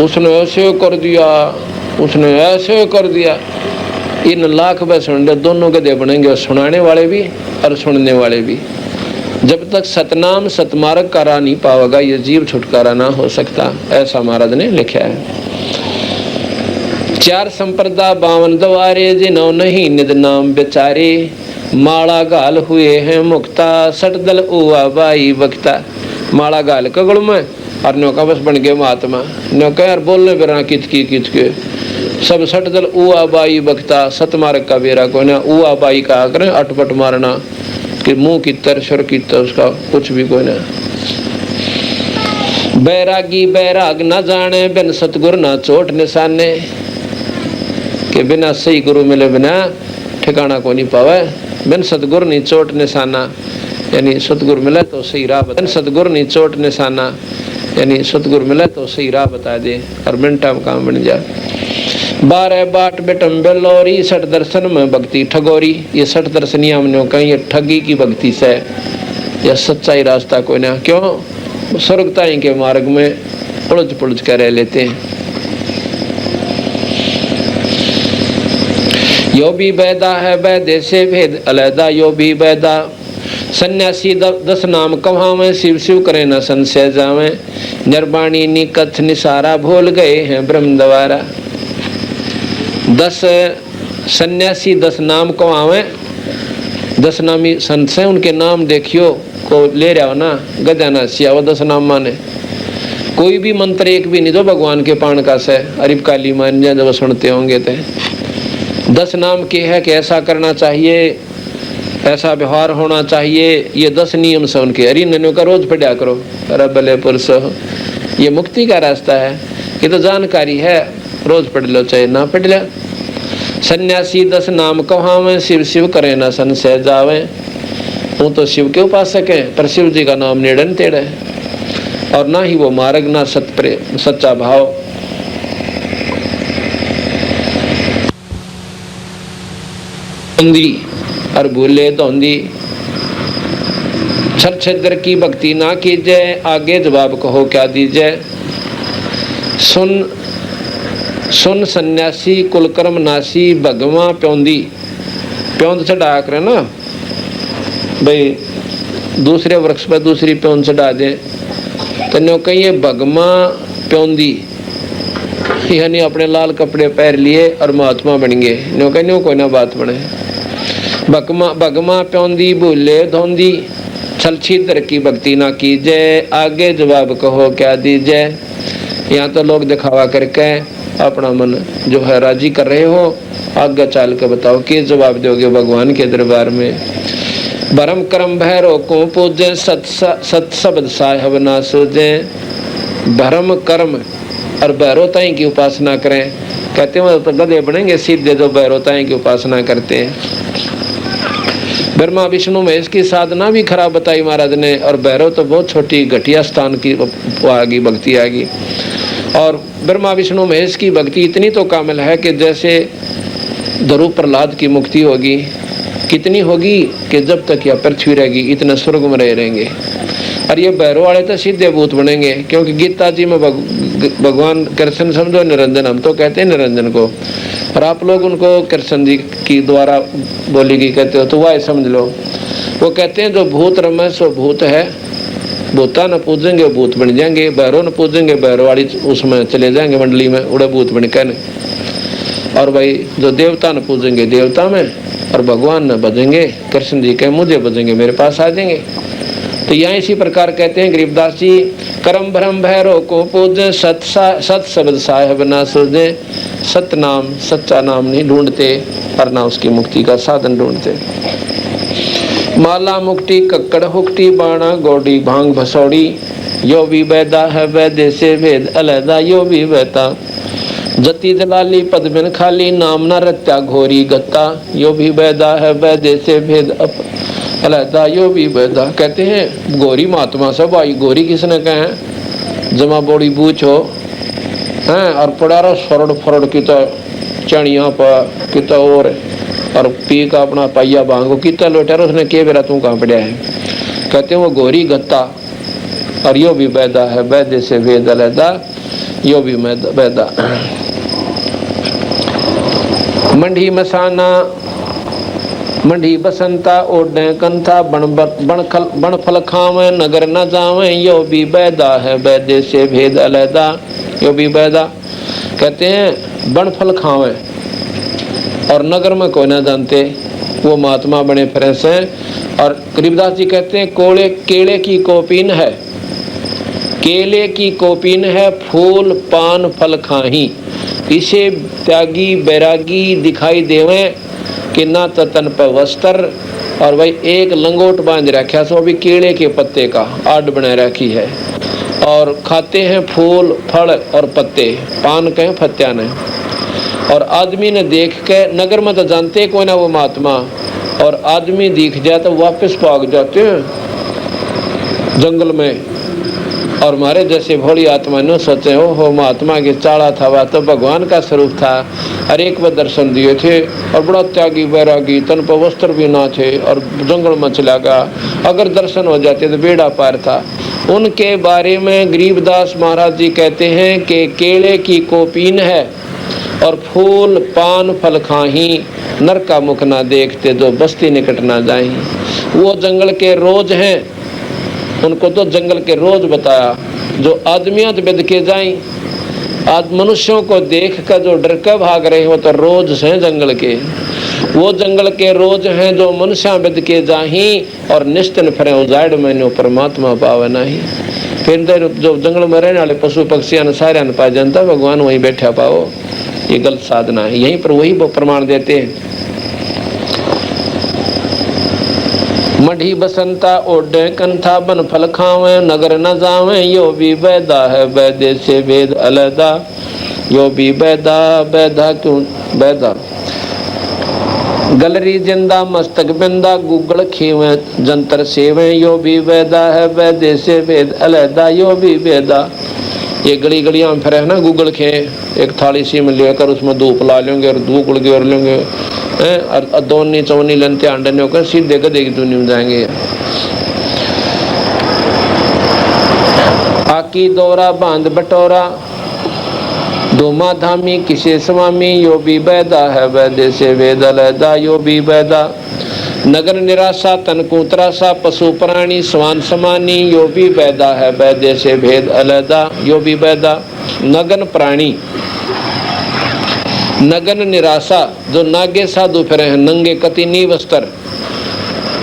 उसने ऐसे कर दिया, उसने ऐसे कर दिया। इन लाख में सुन रहे दोनों गधे बनेंगे, सुनाने वाले भी और सुनने वाले भी। जब तक सतनाम सतमार्ग का राह नहीं पाएगा ये जीव छुटकारा ना हो सकता, ऐसा महाराज ने लिखा है। 4 संप्रदा 52 द्वारे, जिन्हों नहीं निज नाम बेचारे, माला गाल हुए हैं मुक्ता, सट दल उआ बाई बख्ता। माला गाल कगड़ में और नौका बस बन गए महात्मा, नौका यार बोलने पर किच के सब सट दल उआ बाई बख्ता। सतमार्ग का बेरा कोई ना, उआ बाई कहा करें अटपट मारना कि मुंह की तरशर की उसका कुछ भी कोई ना। बैरागी बैराग न जाने, बिन सतगुरु ना चोट निशाने, कि बिना सही गुरु मिले बिना ठिकाना को नहीं पावे। बिन सतगुरु नहीं चोट निशाना, यानी सतगुरु मिले तो सही राह बता। सतगुरु नहीं चोट निशाना, यानी सतगुरु मिले तो सही राह बता दे और मिनटा में काम बन जाए। 12 बाट बेटम बेलोरी, 60 दर्शन में भक्ति ठगोरी। ये 60 दर्शनिया हमने कहीं ये ठगी की भक्ति से, यह सच्चाई रास्ता कोई ना। क्यों स्वर्गताई के मार्ग में उलझ पुलझ कर रह लेते हैं। यो भी बैदा है वैद्य से भेद अलैदा, यो भी बैदा सन्यासी 10 नाम कहावें, शिव शिव करे न संशय जावें, निर्वाणी निकथ निसारा भूल गए हैं ब्रह्म द्वारा। 10 सन्यासी 10 नाम कहावें, 10 नामी संत से उनके नाम देखियो को ले रहा हो ना, गजाना सिया वो 10 नाम माने। कोई भी मंत्र एक भी नहीं दो भगवान के पान का से अरिब काली मान जाए जब सुनते होंगे तो 10 नाम के है कि ऐसा करना चाहिए, ऐसा व्यवहार होना चाहिए, ये 10 नियम से उनके। अरे नन्यों का रोज पढ़ा करो, अरे भले पुरुष ये मुक्ति का रास्ता है, ये तो जानकारी है, रोज पढ़ लो चाहे ना पढ़ लो। सन्यासी 10 नाम कहावें, शिव शिव करे ना संशय जावे। वो तो शिव के उपासक है, पर शिव जी का नाम नेड़न टेढ़ है, और ना ही वो मार्ग ना सच्चा भाव। और भूले धोंदी छल छद्र की भक्ति ना कीजिए, आगे जवाब कहो क्या दीजिए। सुन सुन सन्यासी कुलकर्म नासी, भगवा प्योंदी प्योंद चढ़ा कर ना भाई, दूसरे वृक्ष पर दूसरी प्योंद चढ़ा दे तो न्यों कहिए भगवा प्योंदी, यानी अपने लाल कपड़े पहन लिए और महात्मा बन गए। न्यों कहिए कोई ना बात बने। भगमा प्योंदी भूले धोंदी, छल छिद्र की भक्ति ना कीजिए, आगे जवाब कहो क्या दीजिए। यहाँ तो लोग दिखावा करके अपना मन जो है राजी कर रहे हो, आगे चल के बताओ कि जवाब दोगे भगवान के दरबार में। भरम कर्म भैरो को पूजे, सत शब्द साहेब ना सूझे। भरम कर्म और भैरोताई की उपासना करें, कहते हैं तो गधे बनेंगे सीधे जो भैरोताई की उपासना करते हैं। ब्रह्मा विष्णु महेश की साधना भी खराब बताई महाराज ने, और भैरव तो बहुत छोटी घटिया स्थान की आगी भक्ति आगी। और ब्रह्मा विष्णु महेश की भक्ति इतनी तो कामिल है कि जैसे ध्रुव प्रहलाद की मुक्ति होगी, कितनी होगी कि जब तक यह पृथ्वी रहेगी इतने स्वर्ग में रहेंगे। और ये भैरव वाले तो सीधे भूत बनेंगे, क्योंकि गीता जी में भगवान कृष्ण समझो निरंजन, हम तो कहते हैं निरंजन को, और आप लोग उनको कृष्ण जी की द्वारा बोली गई कहते हो तो वह समझ लो। वो कहते हैं जो भूत रमे सो भूत है, भूता न पूजेंगे भूत बन जाएंगे, भैरव न पूजेंगे भैरव वाली उसमें चले जाएंगे मंडली में उड़े भूत बन कर। और भाई जो देवता न पूजेंगे देवता में, और भगवान न भजेंगे कृष्ण जी के मुझे भजेंगे मेरे पास आ जाएंगे। तो यहाँ इसी प्रकार कहते हैं गरीबदास जी, कर्म भ्रम भैरव को पूजे, सत शब्द साहेब ना सूझे। सत्य नाम सच्चा नाम नहीं ढूंढते, पर ना उसकी मुक्ति का साधन ढूंढते। माला मुक्ति कक्कड़ हुक्टी बाणा गोडी भांग भसौड़ी, यो भी वैदा है वैद्य से भेद अलैदा, यो भी वैदा जति जलाली पद बिन खाली, नाम न रत्या घोरी गत्ता, यो भी वैदा है वैद्य से भेद अलैदा, यो भी वैदा। कहते हैं गोरी महात्मा सब आई, गोरी किसने कहे जमा बोड़ी बूझ हो हैं, और पड़ा रहा फरड़ फरड़ की तो चढ़िया पर कितना और पी का अपना पाइया भांगो कितना लोटा उसने के बेरा तू कहाँ पड़ा है। कहते हैं वो गोरी गत्ता, और यो भी वैदा है वैद्य से वेद अलैदा, यो भी वैदा। मंडी मसाना मंडी बसंता ओढ़े कंथा, बण फल खावे नगर न जावे, यो भी वैदा है वैद्य से भेद अलैदा, यो भी वैदा। कहते हैं बण फल खावे और नगर में कोई ना जानते, वो महात्मा बने फिरे से। और गरीबदास जी कहते हैं केले की कोपीन है, केले की कोपीन है, फूल पान फल खाही, इसे त्यागी बैरागी दिखाई देवे कि ना तो तन पर वस्त्र, और भाई एक लंगोट बांध रखा सो भी केले के पत्ते का आड़ बना रखी है, और खाते हैं फूल फल और पत्ते, पान के फत्या ने। और आदमी ने देख के नगर में तो जानते कोई ना वो महात्मा, और आदमी दिख जाए तो वापस भाग जाते हैं जंगल में, और हमारे जैसे भोली आत्मा न सोचे हो महात्मा के चाड़ा था, वह तो भगवान का स्वरूप था, हर एक व दर्शन दिए थे और बड़ा त्यागी वैरागी, तन पर वस्त्र भी ना थे और जंगल में चला गया, अगर दर्शन हो जाते तो बेड़ा पार था। उनके बारे में गरीबदास महाराज जी कहते हैं कि केले की कोपीन है और फूल पान फल खाही, नर का मुख ना देखते जो बस्ती निकट ना जाही। वो जंगल के रोज हैं, उनको तो जंगल के रोज बताया, जो आदमियां बिद के जाएं, आज मनुष्यों को देख कर जो डर के भाग रहे हो तो रोज हैं जंगल के, वो जंगल के रोज हैं जो मनुष्य बिद के जाही और निश्चिन फिरे उजाड़ मैंने परमात्मा पावे नहीं। फिर जो जंगल में रहने वाले पशु पक्षी सारे पाए जनता भगवान वहीं बैठा पाओ, ये गलत साधना है। यहीं पर वही वो प्रमाण देते हैं। मढ़ी बसंता ओढ़े कंथा बन फल खावे, नगर न जावे यो भी बैदा है बैदे से वेद अलदा, यो भी बैदा बैदा क्यों बैदा। गलरी जिंदा मस्तक बिंदा गुगल खीवे जंतर सेवे, यो भी बैदा है बैदे से वेद अलदा, यो भी बैदा। ये गली गलियां में फिर है ना गुगल खे, एक थाली सी में लेकर उसमें धूप ला लेंगे और धूप उड़ और लेंगे, और दोनी चौनी लंते अंडे होकर सीधे गधे की दुनिया में जाएंगे। आकी दौरा बांध बटोरा दोमा धामी किसे स्वामी, यो भी बैदा है वैदे से वेद अलैदा, यो भी बैदा। नगर निराशा तन कुतरासा पशु प्राणी स्वान समानी, यो भी बैदा है वैदे से भेद अलैदा, यो भी बैदा। नगन प्राणी नगन निराशा, जो नागे साधु फिरे हैं नंगे कति नी वस्त्र,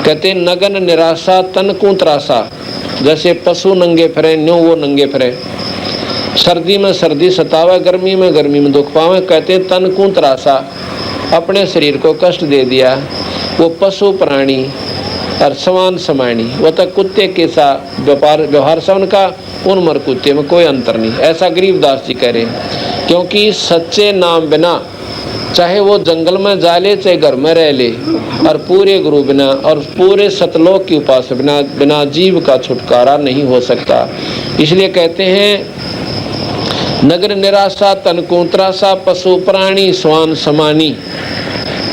कहते नगन निराशा तन कुतरासा, जैसे पशु नंगे फिरे न्यो वो नंगे फिरे। सर्दी में सर्दी सतावे, गर्मी में दुख पावे, कहते तन कुतरासा, अपने शरीर को कष्ट दे दिया। वो पशु प्राणी और समान समानी, वो तो कुत्ते के सा व्यवहार से उनका उन मर कुत्ते में कोई अंतर नहीं, ऐसा गरीबदास जी कह रहे हैं। क्योंकि सच्चे नाम बिना चाहे वो जंगल में जा ले चाहे घर में रह ले, और पूरे गुरु बिना और पूरे सतलोक की उपासना बिना बिना जीव का छुटकारा नहीं हो सकता। इसलिए कहते हैं नगर निराशा तन कुतरासा पशु प्राणी स्वान समानी,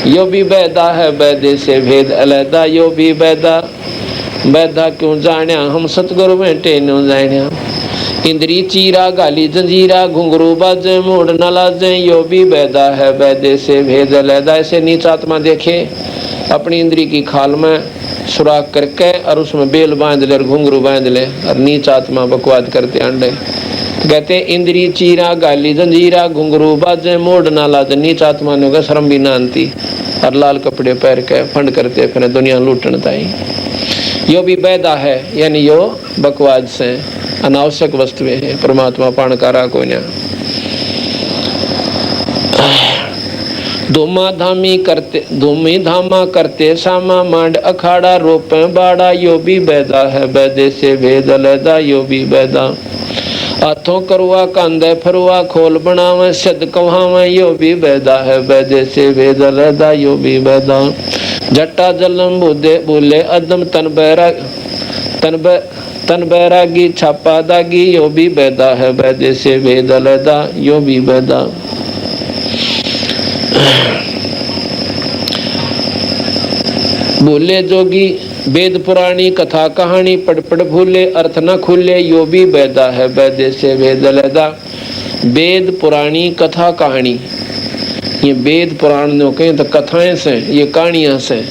यो भी बैदा है बैदे से भेद अलैदा, यो भी बैदा बैदा क्यों जाण्या हम सतगुरु बैठे नो जाण्या। इंद्री चीरा गाली जंजीरा घुंघरू बाजे मूड न लाजे, यो भी बैदा है बैदे से भेद अलैदा। ऐसे नीच आत्मा देखे अपनी इंद्री की खाल में सुराख करके और उसमें बेल बांध ले और घुंघरू बांध ले, और नीच आत्मा बकवाद करते अंडे। कहते इंद्री चीरा गाली जंजीरा घुंघरू बाजे मूड ना लाजे, नीच आत्मा ने होगा शर्म भी ना आती और लाल कपड़े पहन के फंड करते फिर दुनिया लूटन ताई। यो भी बैदा है, यानी यो बकवाद से अनावश्यक वस्तुएं हैं, परमात्मा पाणकारा को न। धूमा धामी करते धूमी धामा करते सामा मांड अखाड़ा रोपे बाड़ा, यो भी बैदा है बैदे से भेद अलैदा, यो भी बैदा। हाथों करुआ कांदे फरुआ खोल बनावे सद कहावे, यो भी बैदा है बैदे से भेद अलैदा, यो भी बैदा। जट्टा जलम बोले अदम तन बैरागी छापा दागी, यो भी बैदा है बैदे से भेद अलैदा, यो भी बैदा। बोले जोगी वेद पुराणी कथा कहानी पढ़ पढ़ भूले अर्थ न खुले, यो भी बैदा है बैदे से भेद अलैदा। वेद पुराणी कथा कहानी, ये वेद पुराण जो कहें तो कथाएं से, ये कहानियां से,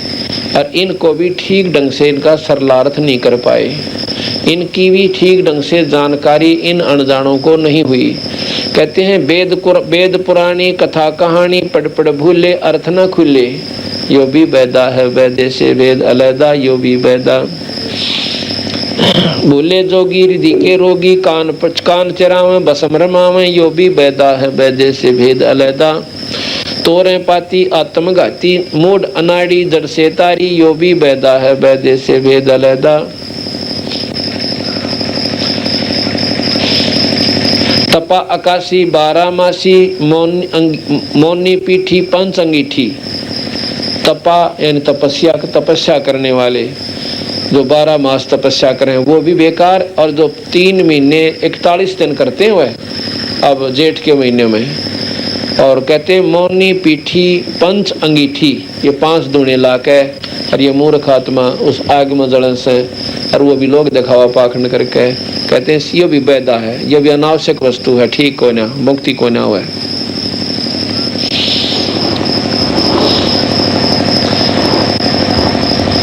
और इनको भी ठीक ढंग से इनका सरलार्थ नहीं कर पाए, इनकी भी ठीक ढंग से जानकारी इन अनजानों को नहीं हुई। कहते हैं वेद पुराणी कथा कहानी पढ़ पढ़ भूले अर्थ न खुले, यो भी बैदा है वैदे से वेद अलैदा, यो भी बैदा। भूले जोगी हृदय के रोगी कान चरावे बसम रमावे, यो भी बैदा है वैदे से भेद अलैदा। तोरे पाती आत्मघाती मूड अनाड़ी जड़ से तारी, यो भी बैदा है वैदे से भेद अलैदा। तपा आकाशी बारह मासी मौनी पीठी पंच अंगीठी। तपा यानी तपस्या करने वाले, जो 12 मास तपस्या करें वो भी बेकार, और जो 3 महीने 41 दिन करते हैं वह अब जेठ के महीने में, और कहते हैं मौनी पीठी पंच अंगीठी, ये 5 दूने लाके और ये मूर्ख आत्मा उस आग में जलन से, और वो भी लोग दिखावा पाखंड करके कहते हैं ये भी बैदा है, ये भी अनावश्यक वस्तु है, ठीक को ना, मुक्ति को ना हुआ।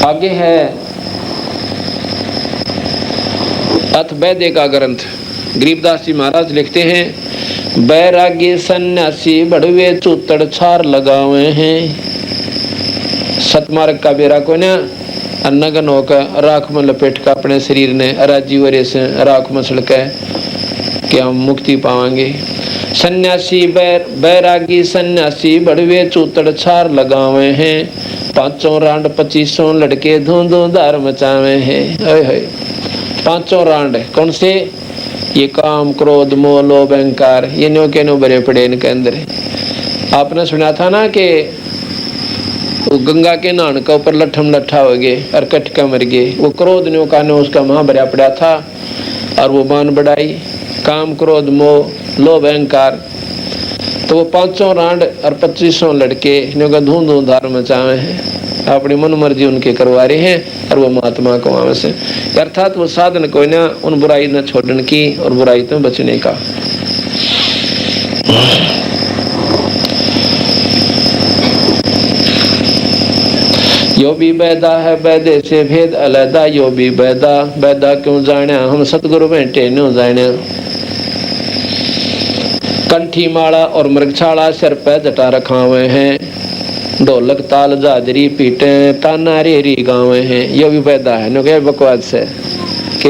आगे है अथ वैद्य का ग्रंथ। गरीबदास जी महाराज लिखते हैं, बैरागी सन्यासी बड़वे चूतड़ छार लगावे हैं। सतमार्ग का बेरा को ना अन्नगन होकर राख में लपेट कर अपने शरीर ने अराजी वरे से राख में सड़के कि हम मुक्ति पावांगे। सन्यासी बैरागी सन्यासी बड़वे चूतड़ छार लगावे हैं, 5 रांड 25 लड़के धूं धूं धार मचावे हैं। 5 रांड कौन से? ये काम क्रोध मोह लोभ अहंकार, ये नो के नो भरे पड़े इनके अंदर। आपने सुना था ना कि वो गंगा के नहान के ऊपर लट्ठम लट्ठा हो गए और कट के मर गए। वो क्रोध नो का नो उसका वहां भरा पड़ा था, और वो मान बढ़ाई काम क्रोध मोह लोभ अहंकार। तो वो 5 रांड और 25 लड़के नो का धूं धूं धार मचावे हैं, अपनी मन मर्जी उनके करवा रहे हैं, और वो महात्मा को वहां से, अर्थात वो साधन कोई ना उन बुराई न छोड़ने की और बुराई तो बचने का। यो भी बैदा है बैदे से भेद अलैदा, यो भी बैदा बैदा क्यों जाने हम सतगुरु बैठे न्यों जाने। कंठी माला और मृगछाला सिर पे जटा रखा हुए हैं, ढोलक ताल जाजरी पीटे ताना रेरी गावे हैं। ये भी पैदा है न बकवाद से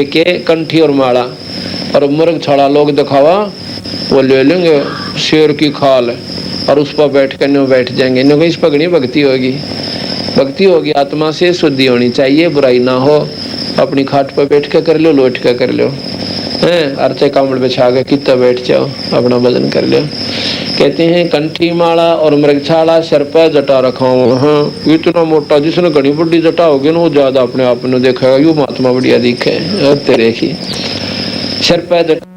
के कंठी और माला और मुर्ग छाड़ा लोग दिखावा वो ले लेंगे शेर की खाल और उस पर बैठ कर नो बैठ जाएंगे। नो इस पगड़ी भक्ति होगी, भक्ति होगी आत्मा से शुद्धि होनी चाहिए, बुराई ना हो। अपनी खाट पर बैठ कर कर लो, लोट कर कर लो, हैं अर्चे कामड़ बिछा के कितना बैठ जाओ, अपना भजन कर लो। कहते हैं कंठी माला और मृगछाला सिर पर जटा रखा हूँ। हाँ इतना मोटा, जिसने घनी बड़ी जटा होगी ना वो ज्यादा अपने आप में देखेगा, यू महात्मा बढ़िया दिखे तेरे की। सिर पर जटा